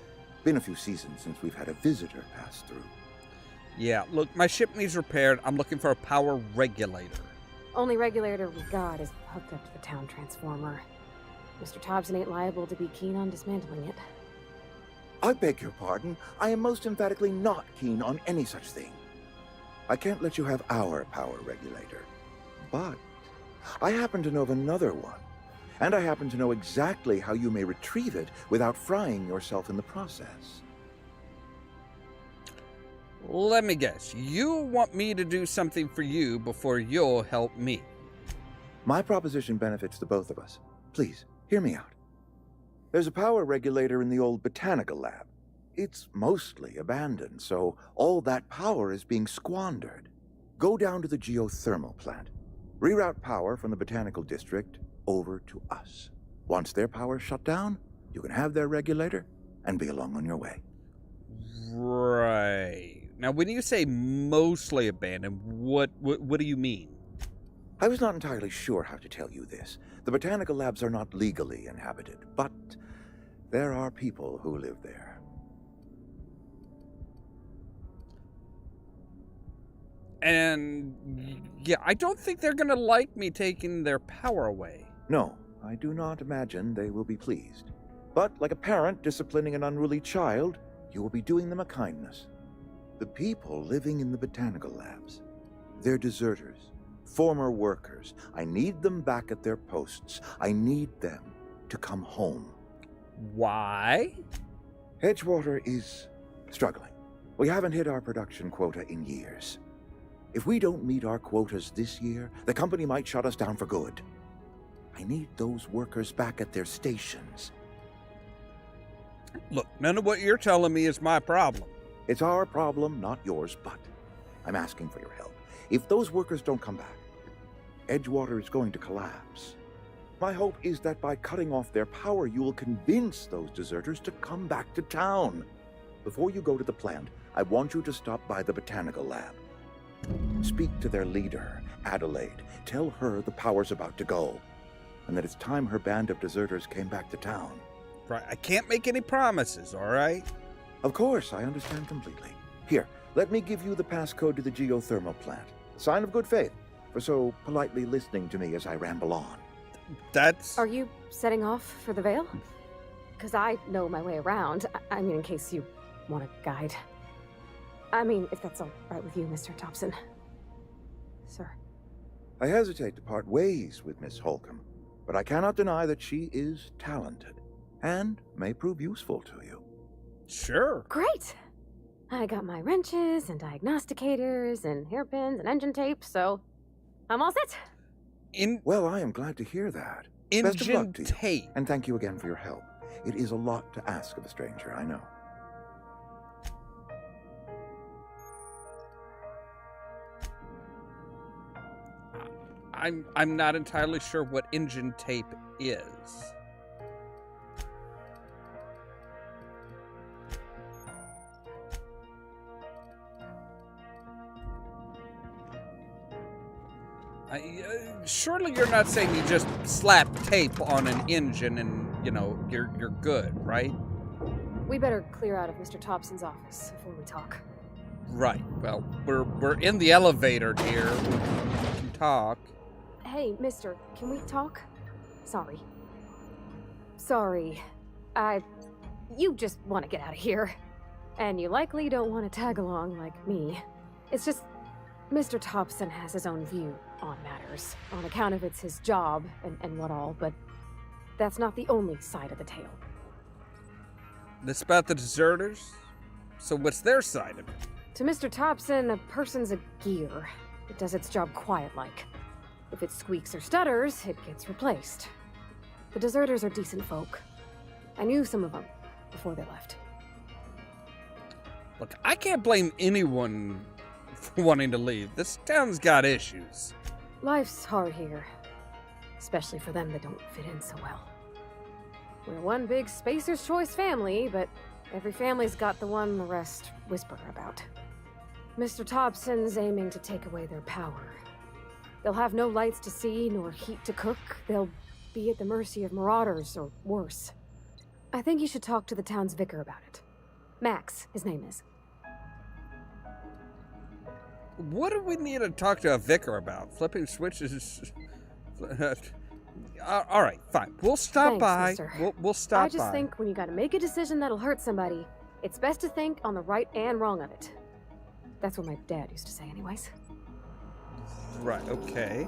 Been a few seasons since we've had a visitor pass through. Yeah, look, my ship needs repaired. I'm looking for a power regulator. Only regulator we got is hooked up to the town transformer. Mr. Thompson ain't liable to be keen on dismantling it. I beg your pardon. I am most emphatically not keen on any such thing. I can't let you have our power regulator. But I happen to know of another one. And I happen to know exactly how you may retrieve it without frying yourself in the process. Let me guess. You want me to do something for you before you'll help me. My proposition benefits the both of us. Please, hear me out. There's a power regulator in the old botanical lab. It's mostly abandoned, so all that power is being squandered. Go down to the geothermal plant. Reroute power from the botanical district over to us. Once their power's shut down, you can have their regulator and be along on your way. Right. Now, when you say mostly abandoned, what do you mean? I was not entirely sure how to tell you this. The botanical labs are not legally inhabited, but there are people who live there. And yeah, I don't think they're gonna like me taking their power away. No, I do not imagine they will be pleased. But like a parent disciplining an unruly child, you will be doing them a kindness. The people living in the botanical labs, they're deserters, former workers. I need them back at their posts. I need them to come home. Why? Edgewater is struggling. We haven't hit our production quota in years. If we don't meet our quotas this year, the company might shut us down for good. I need those workers back at their stations. Look, none of what you're telling me is my problem. It's our problem, not yours, but I'm asking for your help. If those workers don't come back, Edgewater is going to collapse. My hope is that by cutting off their power, you will convince those deserters to come back to town. Before you go to the plant, I want you to stop by the botanical lab. Speak to their leader, Adelaide. Tell her the power's about to go, and that it's time her band of deserters came back to town. Right, I can't make any promises, all right? Of course, I understand completely. Here, let me give you the passcode to the geothermal plant. A sign of good faith for so politely listening to me as I ramble on. That's... Are you setting off for the Vale? Because I know my way around. I mean, in case you want a guide. I mean, if that's all right with you, Mr. Thompson. Sir. I hesitate to part ways with Miss Holcomb, but I cannot deny that she is talented and may prove useful to you. Sure. Great! I got my wrenches and diagnosticators and hairpins and engine tape, so I'm all set. Well, I am glad to hear that. Best of luck to you. And thank you again for your help. It is a lot to ask of a stranger, I know. I'm not entirely sure what engine tape is. Surely you're not saying you just slap tape on an engine and, you know, you're good, right? We better clear out of Mr. Thompson's office before we talk. Right. Well, we're in the elevator here. We can talk. Hey, mister, can we talk? Sorry. You just want to get out of here. And you likely don't want to tag along like me. It's just, Mr. Thompson has his own view on matters, on account of it's his job and what all, but that's not the only side of the tale. This about the deserters? So what's their side of it? To Mr. Thompson, a person's a gear. It does its job quiet-like. If it squeaks or stutters, it gets replaced. The deserters are decent folk. I knew some of them before they left. Look, I can't blame anyone for wanting to leave. This town's got issues. Life's hard here. Especially for them that don't fit in so well. We're one big Spacer's Choice family, but every family's got the one the rest whisper about. Mr. Thompson's aiming to take away their power. They'll have no lights to see, nor heat to cook. They'll be at the mercy of marauders, or worse. I think you should talk to the town's vicar about it. Max, his name is. What do we need to talk to a vicar about? Flipping switches? All right, fine. We'll stop Thanks, by. mister. We'll stop by. I just think when you gotta make a decision that'll hurt somebody, it's best to think on the right and wrong of it. That's what my dad used to say anyways. Right, okay.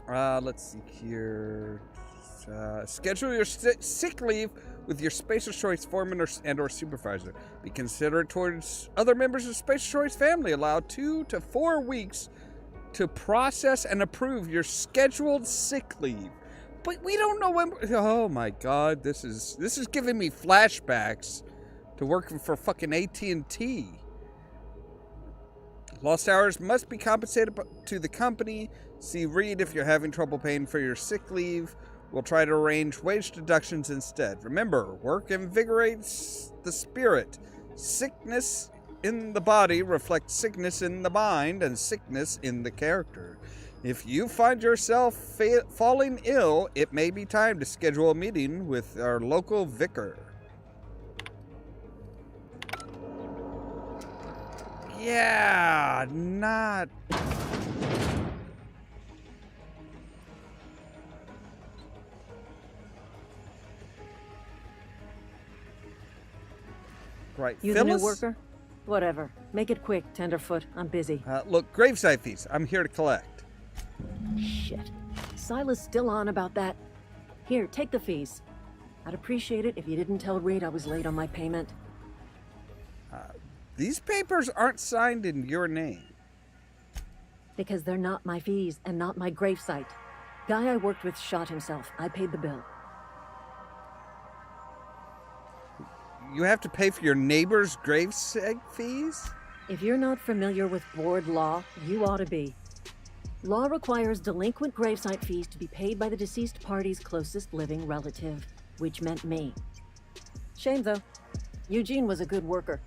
Let's see here. Schedule your sick leave with your Spacer's Choice foreman or supervisor. Be considerate towards other members of Spacer's Choice family. Allow 2 to 4 weeks to process and approve your scheduled sick leave. But we don't know when. Oh my God, this is giving me flashbacks to working for fucking AT&T. Lost hours must be compensated to the company. See Reed if you're having trouble paying for your sick leave. We'll try to arrange wage deductions instead. Remember, work invigorates the spirit. Sickness in the body reflects sickness in the mind and sickness in the character. If you find yourself falling ill, it may be time to schedule a meeting with our local vicar. Yeah, not... Right, You Phyllis? the new worker? Whatever. Make it quick, Tenderfoot. I'm busy. Look, gravesite fees. I'm here to collect. Shit. Silas still on about that. Here, take the fees. I'd appreciate it if you didn't tell Reed I was late on my payment. These papers aren't signed in your name. Because they're not my fees and not my gravesite. Guy I worked with shot himself. I paid the bill. You have to pay for your neighbor's gravesite fees? If you're not familiar with board law, you ought to be. Law requires delinquent gravesite fees to be paid by the deceased party's closest living relative, which meant me. Shame, though. Eugene was a good worker.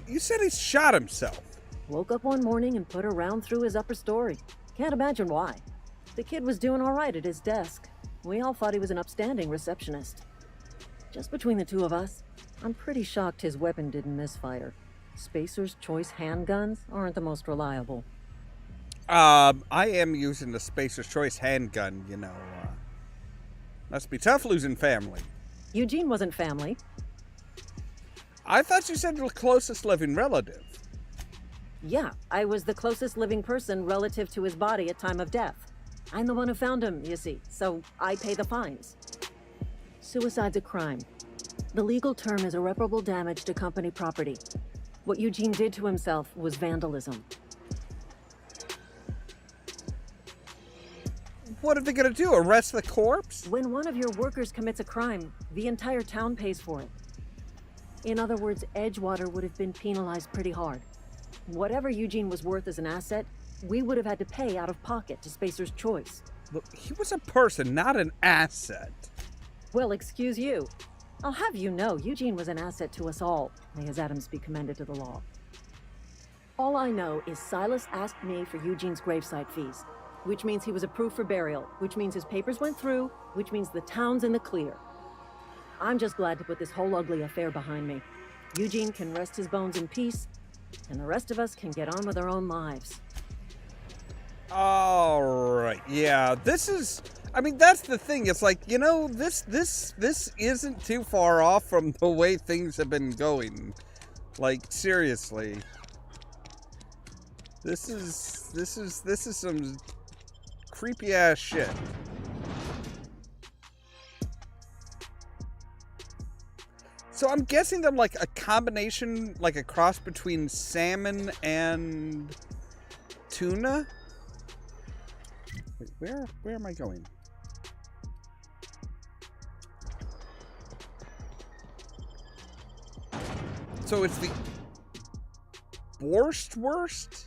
You said he shot himself. Woke up one morning and put a round through his upper story. Can't imagine why. The kid was doing all right at his desk. We all thought he was an upstanding receptionist. Just between the two of us, I'm pretty shocked his weapon didn't misfire. Spacer's Choice handguns aren't the most reliable. I am using the Spacer's Choice handgun, you know. Must be tough losing family. Eugene wasn't family. I thought you said the closest living relative. Yeah, I was the closest living person relative to his body at time of death. I'm the one who found him, you see, so I pay the fines. Suicide's a crime. The legal term is irreparable damage to company property. What Eugene did to himself was vandalism. What are they gonna do, arrest the corpse? When one of your workers commits a crime, the entire town pays for it. In other words, Edgewater would have been penalized pretty hard. Whatever Eugene was worth as an asset, we would have had to pay out of pocket to Spacer's Choice. Look, he was a person, not an asset. Well, excuse you. I'll have you know, Eugene was an asset to us all. May his atoms be commended to the law. All I know is Silas asked me for Eugene's gravesite fees, which means he was approved for burial, which means his papers went through, which means the town's in the clear. I'm just glad to put this whole ugly affair behind me. Eugene can rest his bones in peace, and the rest of us can get on with our own lives. All right, yeah, this is... I mean, that's the thing. It's like, you know, this isn't too far off from the way things have been going. Like, seriously. This is some creepy ass shit. So I'm guessing they're like a combination, like a cross between salmon and tuna. Wait, where am I going? So it's the Borschtwurst?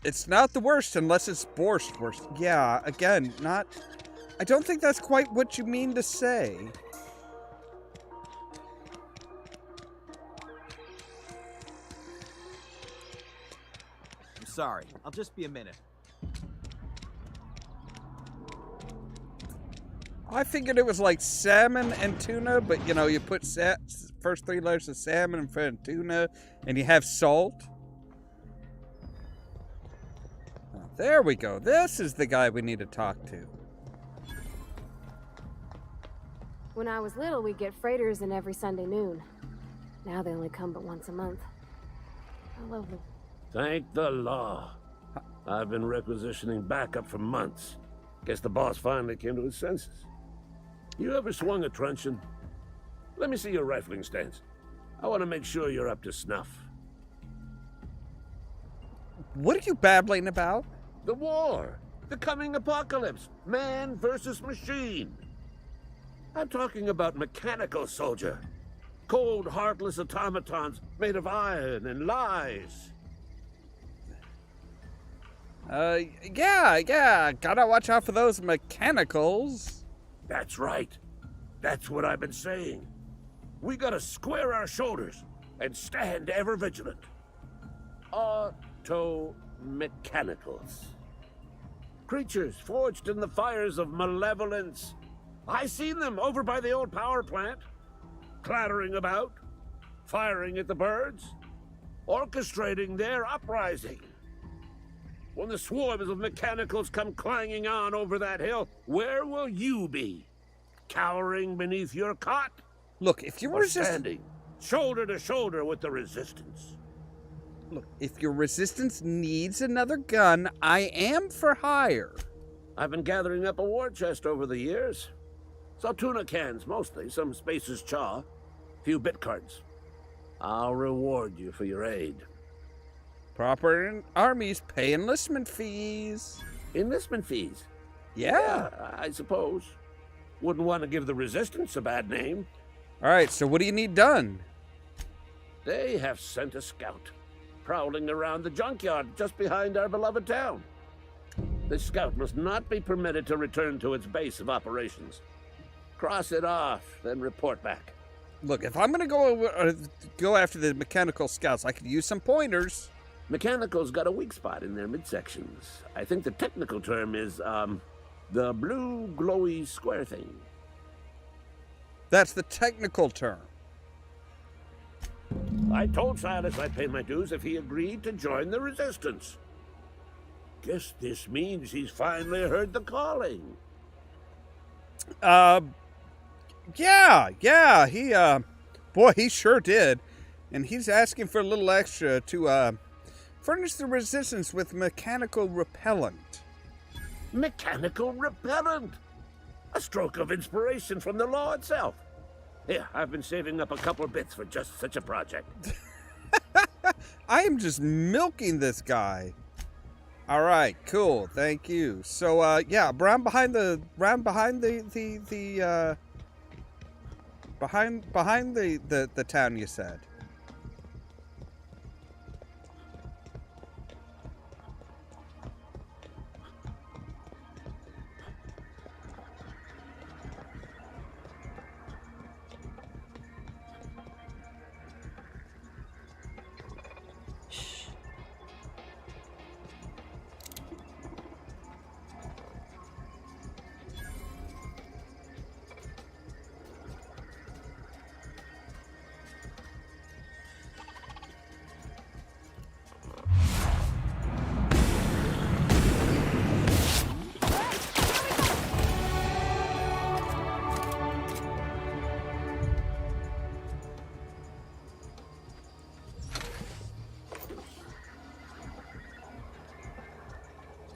It's not the worst unless it's Borschtwurst. Yeah, again, not... I don't think that's quite what you mean to say. I'm sorry. I'll just be a minute. I figured it was like salmon and tuna, but you know, you put first 3 layers of salmon in front of tuna, and you have salt. Oh, there we go. This is the guy we need to talk to. When I was little, we'd get freighters in every Sunday noon. Now they only come but once a month. I love them. Thank the law. I've been requisitioning backup for months. Guess the boss finally came to his senses. You ever swung a truncheon? Let me see your rifling stance. I want to make sure you're up to snuff. What are you babbling about? The war. The coming apocalypse. Man versus machine. I'm talking about mechanical soldier. Cold, heartless automatons made of iron and lies. Yeah. Gotta watch out for those mechanicals. That's right. That's what I've been saying. We gotta square our shoulders and stand ever vigilant. Auto-mechanicals. Creatures forged in the fires of malevolence. I seen them over by the old power plant. Clattering about, firing at the birds, orchestrating their uprising. When the swarms of mechanicals come clanging on over that hill, where will you be? Cowering beneath your cot? Look, if you're standing shoulder to shoulder with the resistance. Look, if your resistance needs another gun, I am for hire. I've been gathering up a war chest over the years. Saw tuna cans mostly, some Spacer's chaw, few bit cards. I'll reward you for your aid. Proper armies pay enlistment fees. Enlistment fees? Yeah, I suppose. Wouldn't want to give the resistance a bad name. All right, so what do you need done? They have sent a scout, prowling around the junkyard just behind our beloved town. This scout must not be permitted to return to its base of operations. Cross it off, then report back. Look, if I'm going to go after the mechanical scouts, I could use some pointers. Mechanical's got a weak spot in their midsections. I think the technical term is, the blue glowy square thing. That's the technical term. I told Silas I'd pay my dues if he agreed to join the resistance. Guess this means he's finally heard the calling. Yeah, he sure did. And he's asking for a little extra to, furnish the resistance with mechanical repellent. Mechanical repellent? A stroke of inspiration from the law itself. Here, I've been saving up a couple bits for just such a project. I am just milking this guy. All right, cool, thank you. So, yeah, behind the town, you said.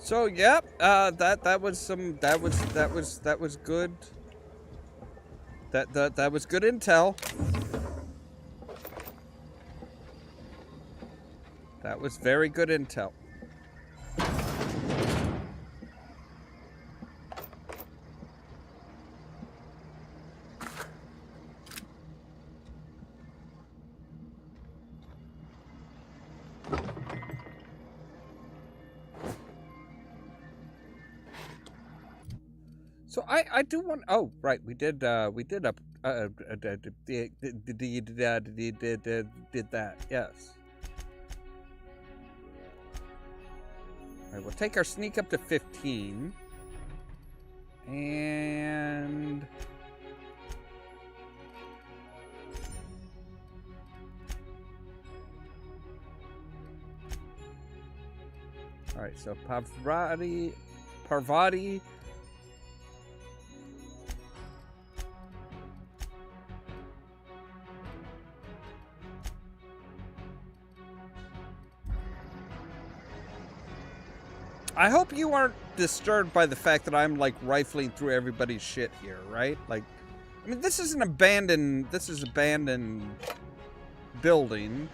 So yep, that was good. That was good intel. That was very good intel. So I do want. Oh right, we did did that. Yes. All right, we'll take our sneak up to 15, and all right. So Parvati. I hope you aren't disturbed by the fact that I'm like rifling through everybody's shit here, right? Like, I mean, this is abandoned building.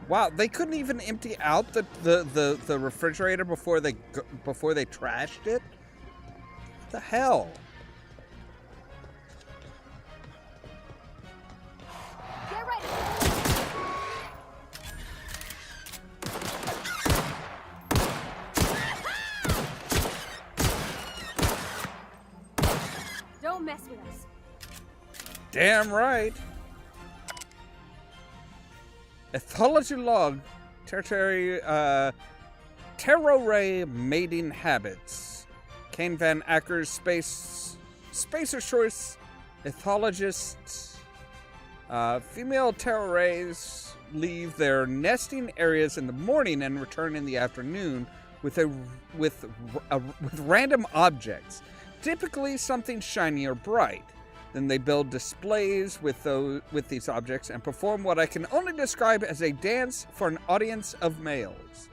Wow, they couldn't even empty out the refrigerator before they trashed it? What the hell? Get ready. Don't mess with us. Damn right. Ethology log, tertiary, Terroray mating habits. Kane Van Acker's Spacer Choice ethologist. Female terrorays leave their nesting areas in the morning and return in the afternoon with random objects, typically something shiny or bright. Then they build displays with these objects and perform what I can only describe as a dance for an audience of males.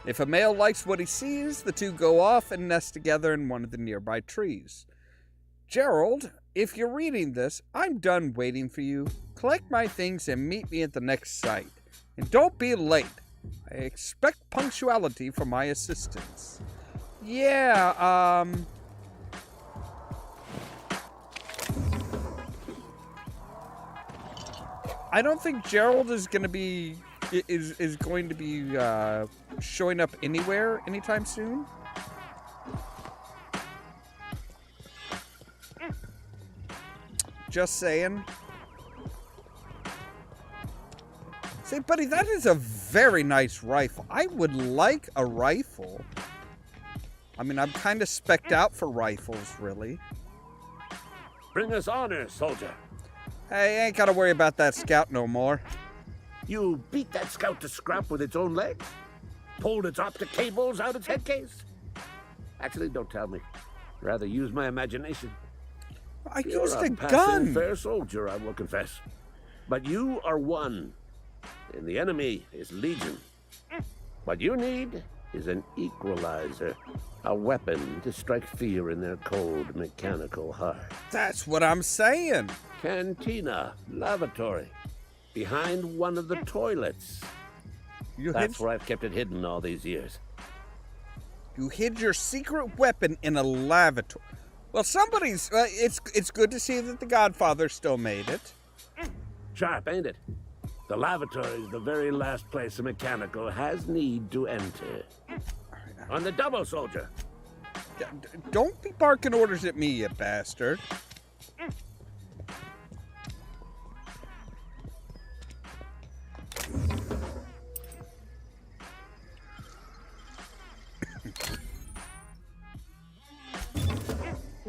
If a male likes what he sees, the two go off and nest together in one of the nearby trees. Gerald, if you're reading this, I'm done waiting for you. Collect my things and meet me at the next site. And don't be late. I expect punctuality from my assistants. Yeah, I don't think Gerald is going to be showing up anywhere anytime soon. Just saying. Say, buddy, that is a very nice rifle. I would like a rifle. I mean, I'm kind of specced out for rifles, really. Bring us honor, soldier. Hey, ain't gotta worry about that scout no more. You beat that scout to scrap with its own legs? Pulled its optic cables out its head case? Actually, don't tell me. Rather use my imagination. I You're used a passing gun. Fair soldier, I will confess. But you are one, and the enemy is legion. What you need is an equalizer. A weapon to strike fear in their cold, mechanical heart. That's what I'm saying. Cantina, lavatory, behind one of the toilets. That's where I've kept it hidden all these years. You hid your secret weapon in a lavatory. Well, somebody's. It's good to see that the Godfather still made it. Sharp, ain't it? The lavatory is the very last place a mechanical has need to enter. On the double, soldier. Don't be barking orders at me, you bastard.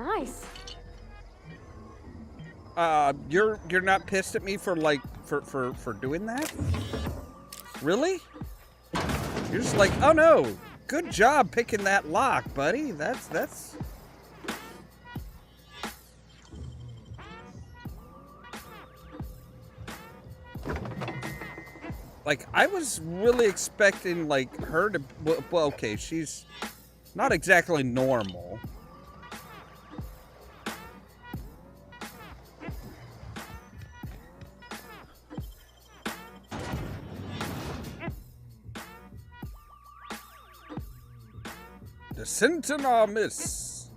Nice. You're not pissed at me for like for doing that? Really? You're just like, oh no, good job picking that lock, buddy. That's like, I was really expecting like her to, well, okay, she's not exactly normal. The Sentinel Mist.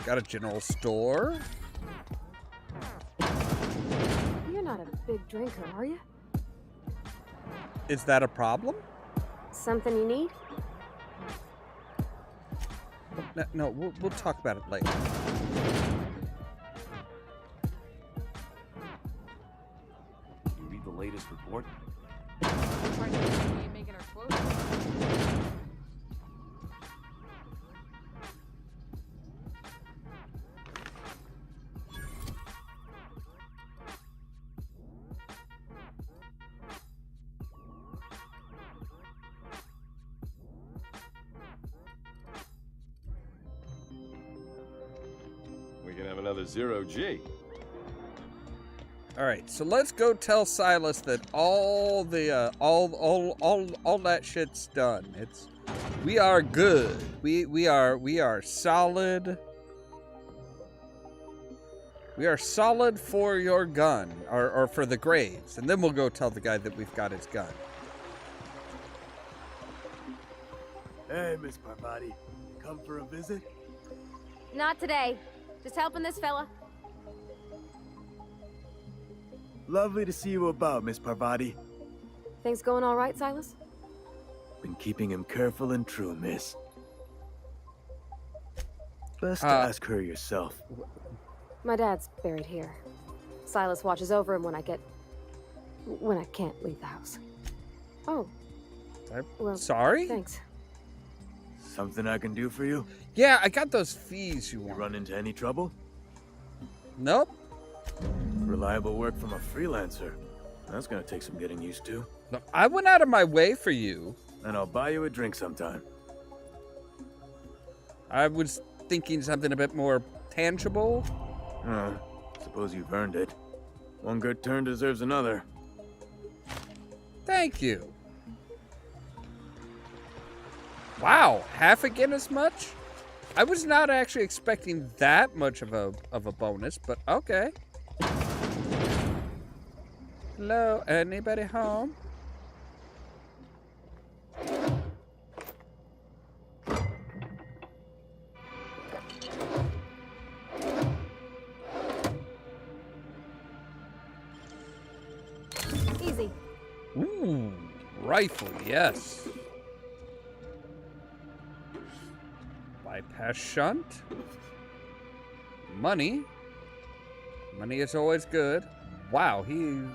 Got a general store. You're not a big drinker, are you? Is that a problem? Something you need? No, we'll talk about it later. You read the latest report? Making our quote. We can have another 0G. All right, so let's go tell Silas that all the all that shit's done. We are good. We are solid. We are solid for your gun, or for the graves, and then we'll go tell the guy that we've got his gun. Hey, Miss Parvati. Come for a visit? Not today. Just helping this fella. Lovely to see you about, Miss Parvati. Things going all right, Silas? Been keeping him careful and true, miss. Best to ask her yourself. My dad's buried here. Silas watches over him when I can't leave the house. Oh. Well, sorry? Thanks. Something I can do for you? Yeah, I got those fees you want. Run into any trouble? Nope. Reliable work from a freelancer. That's gonna take some getting used to. No, I went out of my way for you. And I'll buy you a drink sometime. I was thinking something a bit more tangible. Suppose you've earned it. One good turn deserves another. Thank you. Wow, half again as much? I was not actually expecting that much of a bonus, but okay. Hello, anybody home? Easy. Ooh, rifle, yes. Bypass shunt. Money. Money is always good. Wow, you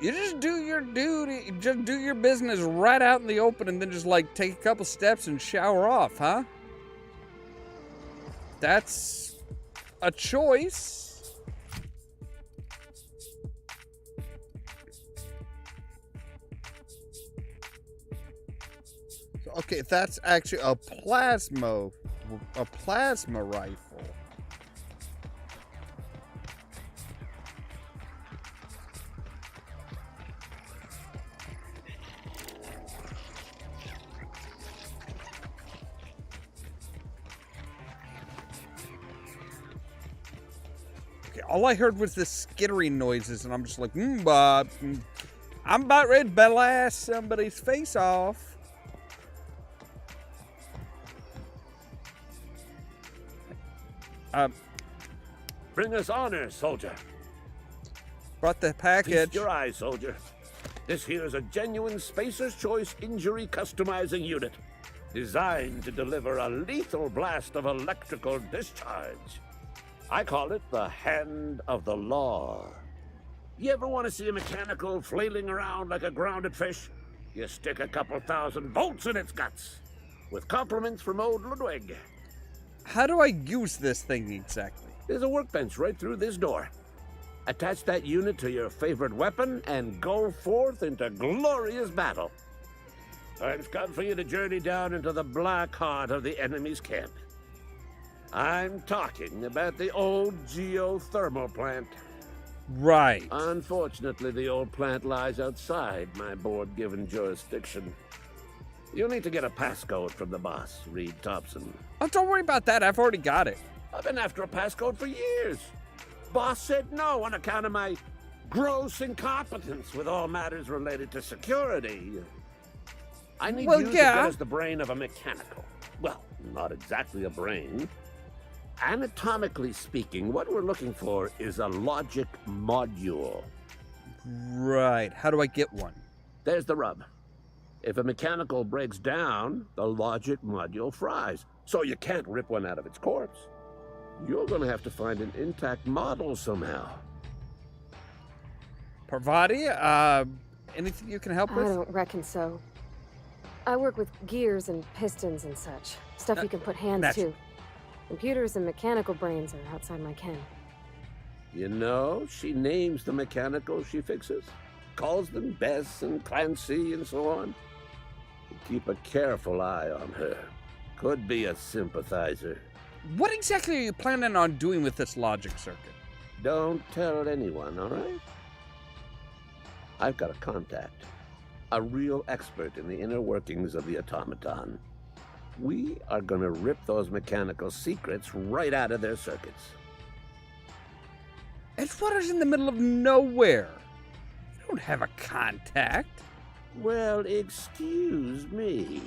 just do your duty, just do your business right out in the open and then just like take a couple steps and shower off, huh? That's a choice. Okay, that's actually a plasma rifle. Okay, all I heard was the skittering noises, and I'm just like, I'm about ready to blast somebody's face off. Bring us honor, soldier. Brought the package. Feast your eyes, soldier. This here's a genuine Spacer's Choice injury customizing unit, designed to deliver a lethal blast of electrical discharge. I call it the Hand of the Law. You ever want to see a mechanical flailing around like a grounded fish? You stick a couple thousand volts in its guts. With compliments from old Ludwig. How do I use this thing exactly? There's a workbench right through this door. Attach that unit to your favorite weapon and go forth into glorious battle. Time's come for you to journey down into the black heart of the enemy's camp. I'm talking about the old geothermal plant. Right. Unfortunately, the old plant lies outside my board-given jurisdiction. You'll need to get a passcode from the boss, Reed Thompson. Oh, don't worry about that. I've already got it. I've been after a passcode for years. Boss said no on account of my gross incompetence with all matters related to security. I need you to get us the brain of a mechanical. Well, not exactly a brain. Anatomically speaking, what we're looking for is a logic module. Right. How do I get one? There's the rub. If a mechanical breaks down, the logic module fries. So you can't rip one out of its corpse. You're going to have to find an intact model somehow. Parvati, anything you can help with? I don't reckon so. I work with gears and pistons and such. Stuff you can put hands to. Computers and mechanical brains are outside my ken. You know, she names the mechanicals she fixes. Calls them Bess and Clancy and so on. Keep a careful eye on her. Could be a sympathizer. What exactly are you planning on doing with this logic circuit? Don't tell anyone, all right? I've got a contact. A real expert in the inner workings of the automaton. We are going to rip those mechanical secrets right out of their circuits. Edgewater's in the middle of nowhere. You don't have a contact. Well, excuse me.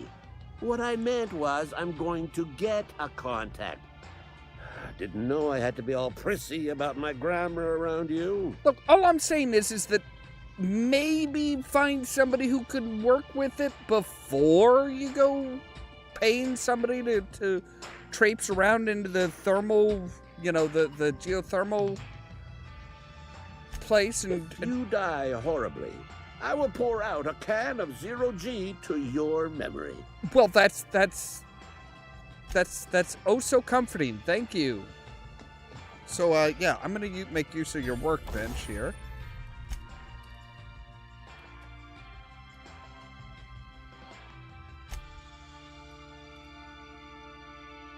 What I meant was I'm going to get a contact. Didn't know I had to be all prissy about my grammar around you. Look, all I'm saying is that maybe find somebody who could work with it before you go paying somebody to traipse around into the thermal, the geothermal place. And if you die horribly, I will pour out a can of 0G to your memory. Well, that's oh so comforting. Thank you. So, yeah, I'm going to make use of your workbench here.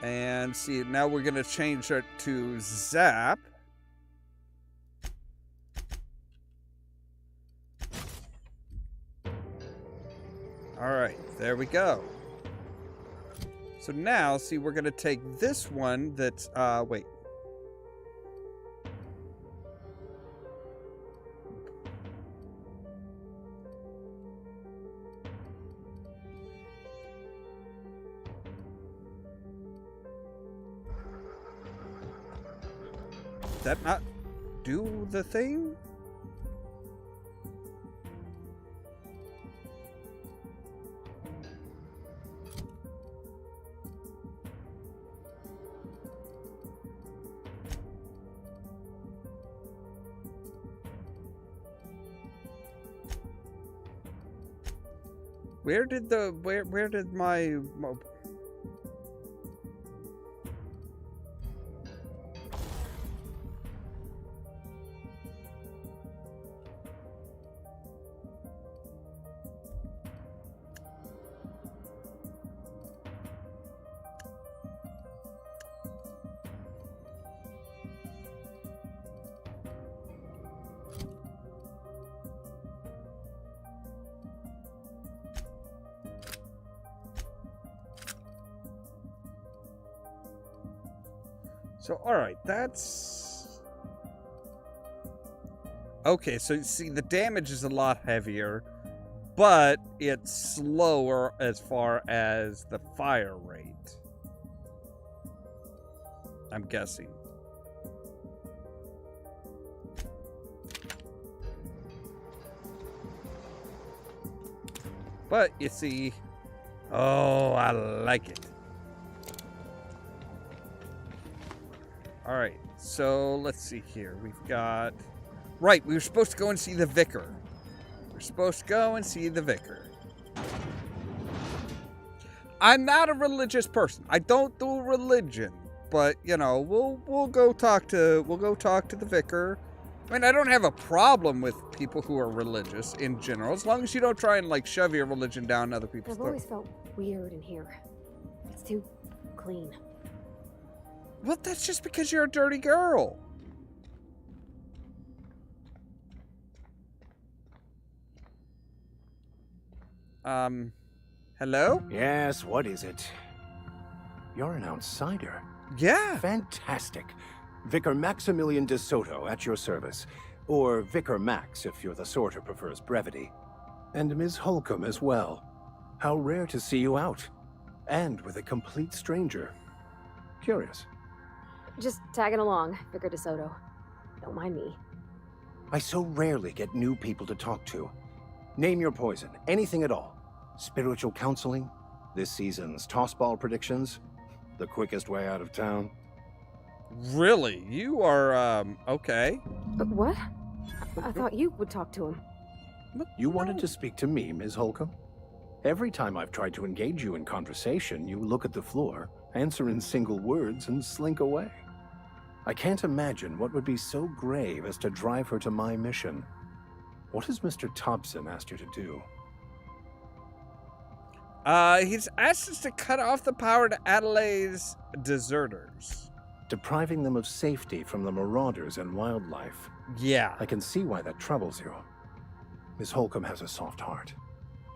And see, now we're going to change it to Zap. All right, there we go. So now, see, we're going to take this one that's, wait. Did that not do the thing? Where did my So, alright, that's... Okay, so see, the damage is a lot heavier, but it's slower as far as the fire rate. I'm guessing. But, you see... Oh, I like it. All right, so let's see here. We've got Right, we were supposed to go and see the vicar. We're supposed to go and see the vicar. I'm not a religious person. I don't do religion, but you know, we'll go talk to the vicar. I mean, I don't have a problem with people who are religious in general, as long as you don't try and like shove your religion down other people's I've always felt weird in here. It's too clean. Well, that's just because you're a dirty girl. Hello? Yes, what is it? You're an outsider. Yeah. Fantastic. Vicar Maximilian de Soto at your service. Or Vicar Max if you're the sort who prefers brevity. And Ms. Holcomb as well. How rare to see you out. And with a complete stranger. Curious. Just tagging along, Vicar de Soto. Don't mind me. I so rarely get new people to talk to. Name your poison, anything at all. Spiritual counseling, this season's tossball predictions, the quickest way out of town. Really? You are, okay. What? I thought you would talk to him. You wanted to speak to me, Ms. Holcomb? Every time I've tried to engage you in conversation, you look at the floor, answer in single words, and slink away. I can't imagine what would be so grave as to drive her to my mission. What has Mr. Thompson asked you to do? He's asked us to cut off the power to Adelaide's deserters. Depriving them of safety from the marauders and wildlife. Yeah. I can see why that troubles you. Miss Holcomb has a soft heart.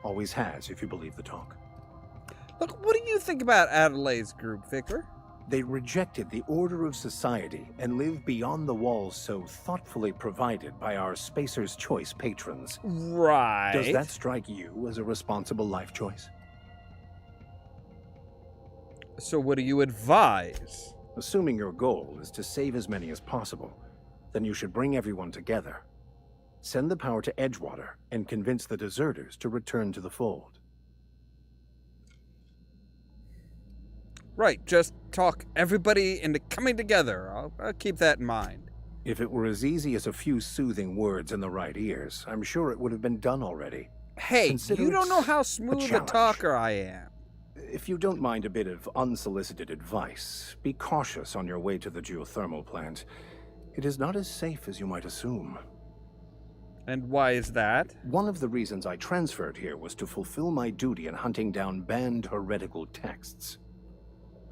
Always has, if you believe the talk. Look, what do you think about Adelaide's group, Vicar? They rejected the order of society and live beyond the walls so thoughtfully provided by our Spacer's Choice patrons. Right. Does that strike you as a responsible life choice? So what do you advise? Assuming your goal is to save as many as possible, then you should bring everyone together. Send the power to Edgewater and convince the deserters to return to the fold. Right, just talk everybody into coming together. I'll keep that in mind. If it were as easy as a few soothing words in the right ears, I'm sure it would have been done already. Hey, Consider you don't know how a smooth a challenge. talker I am. If you don't mind a bit of unsolicited advice, be cautious on your way to the geothermal plant. It is not as safe as you might assume. And why is that? One of the reasons I transferred here was to fulfill my duty in hunting down banned heretical texts.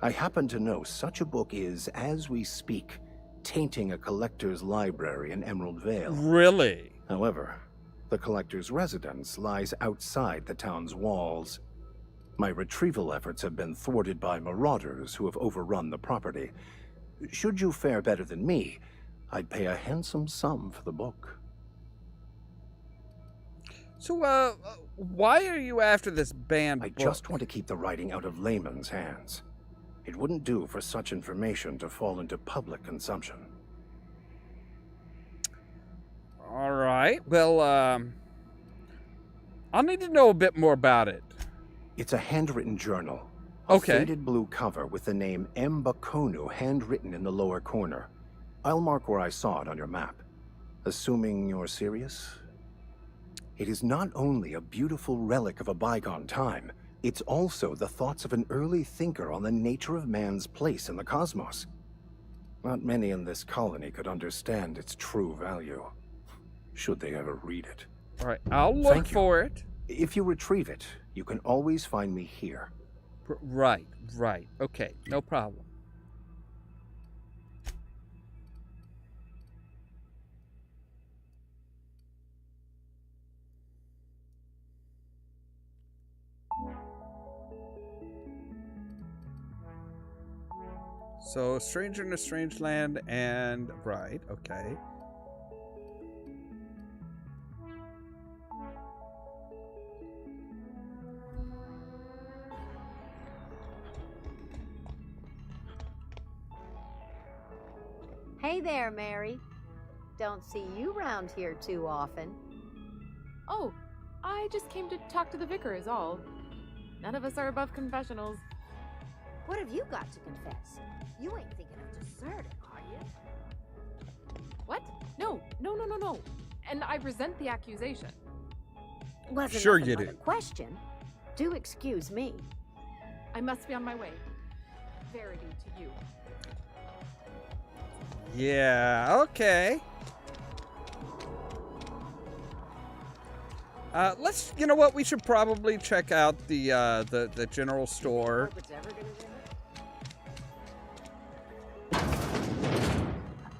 I happen to know such a book is, as we speak, tainting a collector's library in Emerald Vale. Really? However, the collector's residence lies outside the town's walls. My retrieval efforts have been thwarted by marauders who have overrun the property. Should you fare better than me, I'd pay a handsome sum for the book. So, why are you after this banned book? I just want to keep the writing out of layman's hands. It wouldn't do for such information to fall into public consumption. All right. Well, I'll need to know a bit more about it. It's a handwritten journal. Okay. A faded blue cover with the name M. Bakonu handwritten in the lower corner. I'll mark where I saw it on your map. Assuming you're serious? It is not only a beautiful relic of a bygone time, it's also the thoughts of an early thinker on the nature of man's place in the cosmos. Not many in this colony could understand its true value, should they ever read it. All right, I'll look for it. If you retrieve it, you can always find me here. Right. Okay, no problem. So, stranger in a strange land and... Right, okay. Hey there, Mary. Don't see you round here too often. Oh, I just came to talk to the vicar is all. None of us are above confessionals. What have you got to confess? You ain't thinking of deserting, are you? What? No. And I resent the accusation. Wasn't Sure nothing you but do. a question. Do excuse me. I must be on my way. Verity to you. Yeah, okay. You know what? We should probably check out the general store.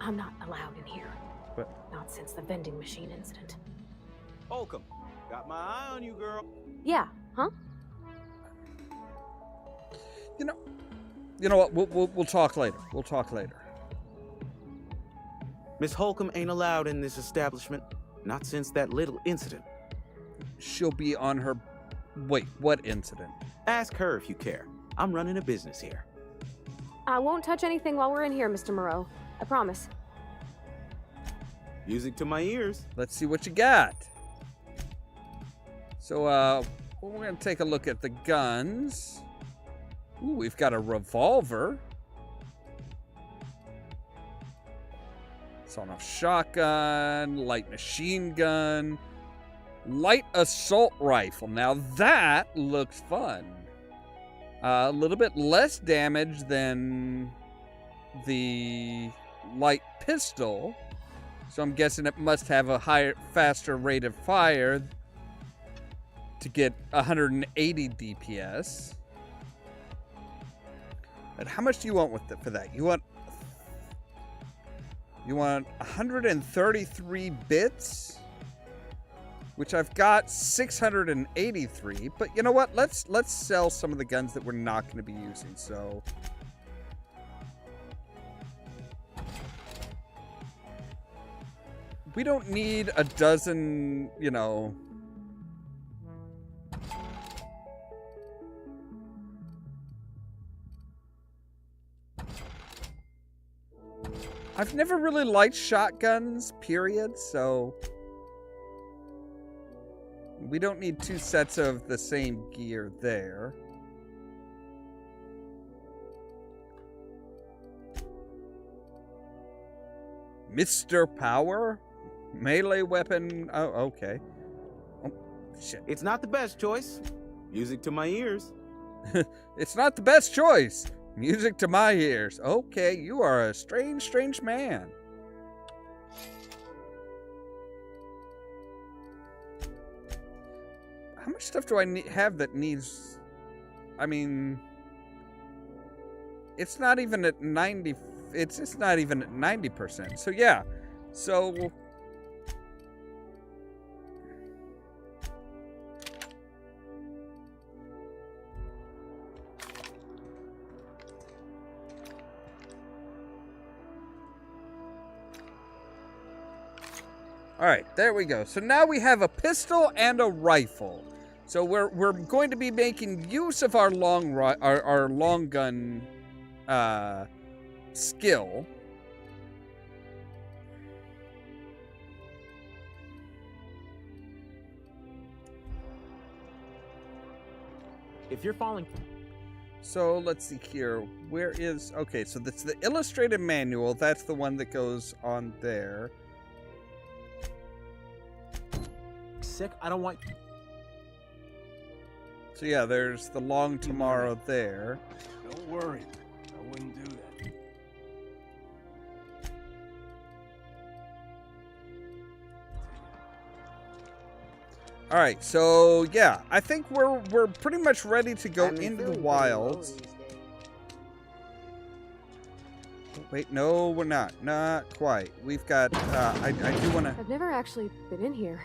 I'm not allowed in here. What? Not since the vending machine incident. Ollamh, got my eye on you, girl. Yeah, huh? You know what? We'll talk later. We'll talk later. Miss Holcomb ain't allowed in this establishment. Not since that little incident. She'll be on her... Wait, what incident? Ask her if you care. I'm running a business here. I won't touch anything while we're in here, Mr. Moreau. I promise. Music to my ears. Let's see what you got. So, we're going to take a look at the guns. Ooh, we've got a revolver. Sawed-off shotgun, light machine gun, light assault rifle. Now that looks fun. A little bit less damage than the light pistol. So I'm guessing it must have a faster rate of fire to get 180 DPS. And how much do you want for that? You want 133 bits, which I've got 683. But you know what? Let's sell some of the guns that we're not going to be using. So we don't need a dozen, you know. I've never really liked shotguns, period, so we don't need two sets of the same gear there. Mr. Power? Melee weapon? Oh, okay. Oh, shit. It's not the best choice. Music to my ears. It's not the best choice. Music to my ears. Okay, you are a strange, strange man. How much stuff do I have that needs... I mean... It's not even at 90... It's just not even at 90%. So, yeah. So... All right, there we go. So now we have a pistol and a rifle. So we're going to be making use of our long gun skill. If you're falling... So let's see here. Where is... Okay, so that's the illustrated manual. That's the one that goes on there. Sick, I don't want... So yeah, there's the long tomorrow there. Don't worry. I wouldn't do that. All right, so yeah, I think we're pretty much ready to go into the wilds. Wait, no, we're not. Not quite. We've got. I do want to. I've never actually been in here.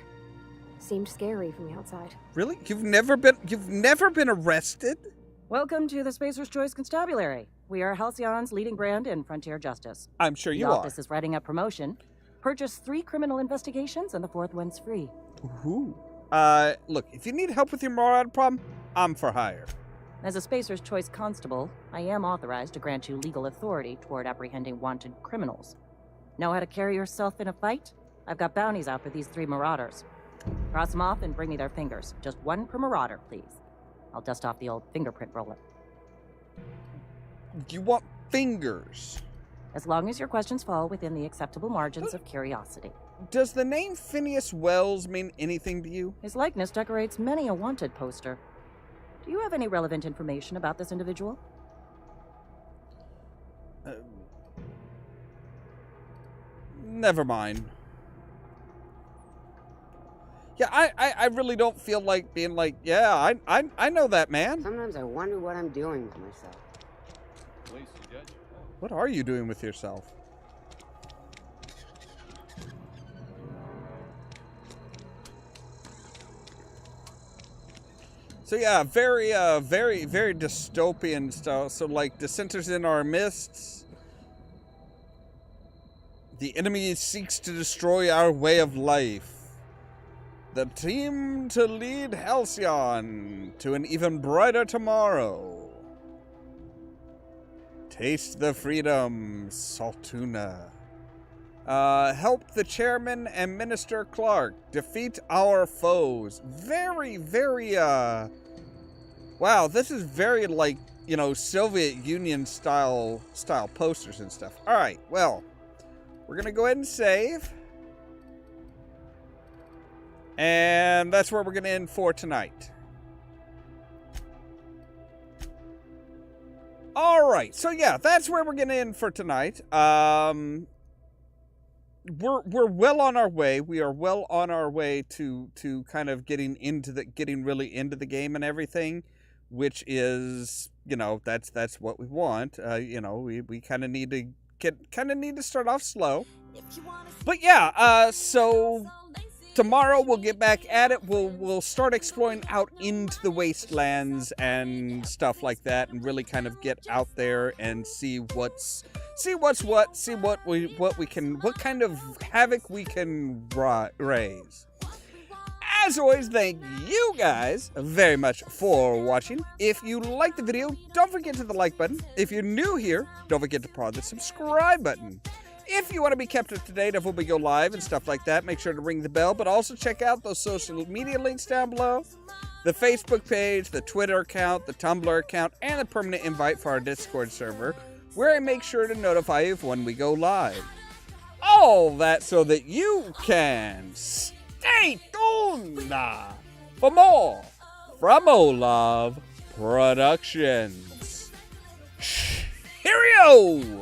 Seemed scary from the outside. Really? You've never been arrested? Welcome to the Spacer's Choice Constabulary. We are Halcyon's leading brand in frontier justice. I'm sure you the are. office is writing up promotion. Purchase 3 criminal investigations and the 4th one's free. Ooh. Look, if you need help with your Marauder problem, I'm for hire. As a Spacer's Choice constable, I am authorized to grant you legal authority toward apprehending wanted criminals. Know how to carry yourself in a fight? I've got bounties out for these 3 marauders. Cross them off and bring me their fingers. Just 1 per marauder, please. I'll dust off the old fingerprint roller. You want fingers? as long as your questions fall within the acceptable margins of curiosity. Does the name Phineas Wells mean anything to you? His likeness decorates many a wanted poster. Do you have any relevant information about this individual? Never mind. Yeah, I really don't feel like being like, yeah, I know that man. Sometimes I wonder what I'm doing with myself. What are you doing with yourself? So yeah, very dystopian stuff. So like, dissenters in our midst. The enemy seeks to destroy our way of life. The team to lead Halcyon to an even brighter tomorrow. Taste the freedom, Saltuna. Help the chairman and Minister Clark defeat our foes. Very, wow, this is very like, you know, Soviet Union style posters and stuff. All right, well, we're going to go ahead and save. And that's where we're going to end for tonight. All right. So yeah, that's where we're going to end for tonight. We're well on our way. We are well on our way to kind of getting really into the game and everything, which is, you know, that's what we want. You know, we kind of need to start off slow. But yeah, so tomorrow we'll get back at it. We'll start exploring out into the wastelands and stuff like that, and really kind of get out there and see what kind of havoc we can raise. As always, thank you guys very much for watching. If you liked the video, don't forget to hit the like button. If you're new here, don't forget to press the subscribe button. If you want to be kept up to date of when we go live and stuff like that, make sure to ring the bell, but also check out those social media links down below. The Facebook page, the Twitter account, the Tumblr account, and the permanent invite for our Discord server, where I make sure to notify you when we go live. All that so that you can stay tuned for more from Ollamh Productions. Cheerio!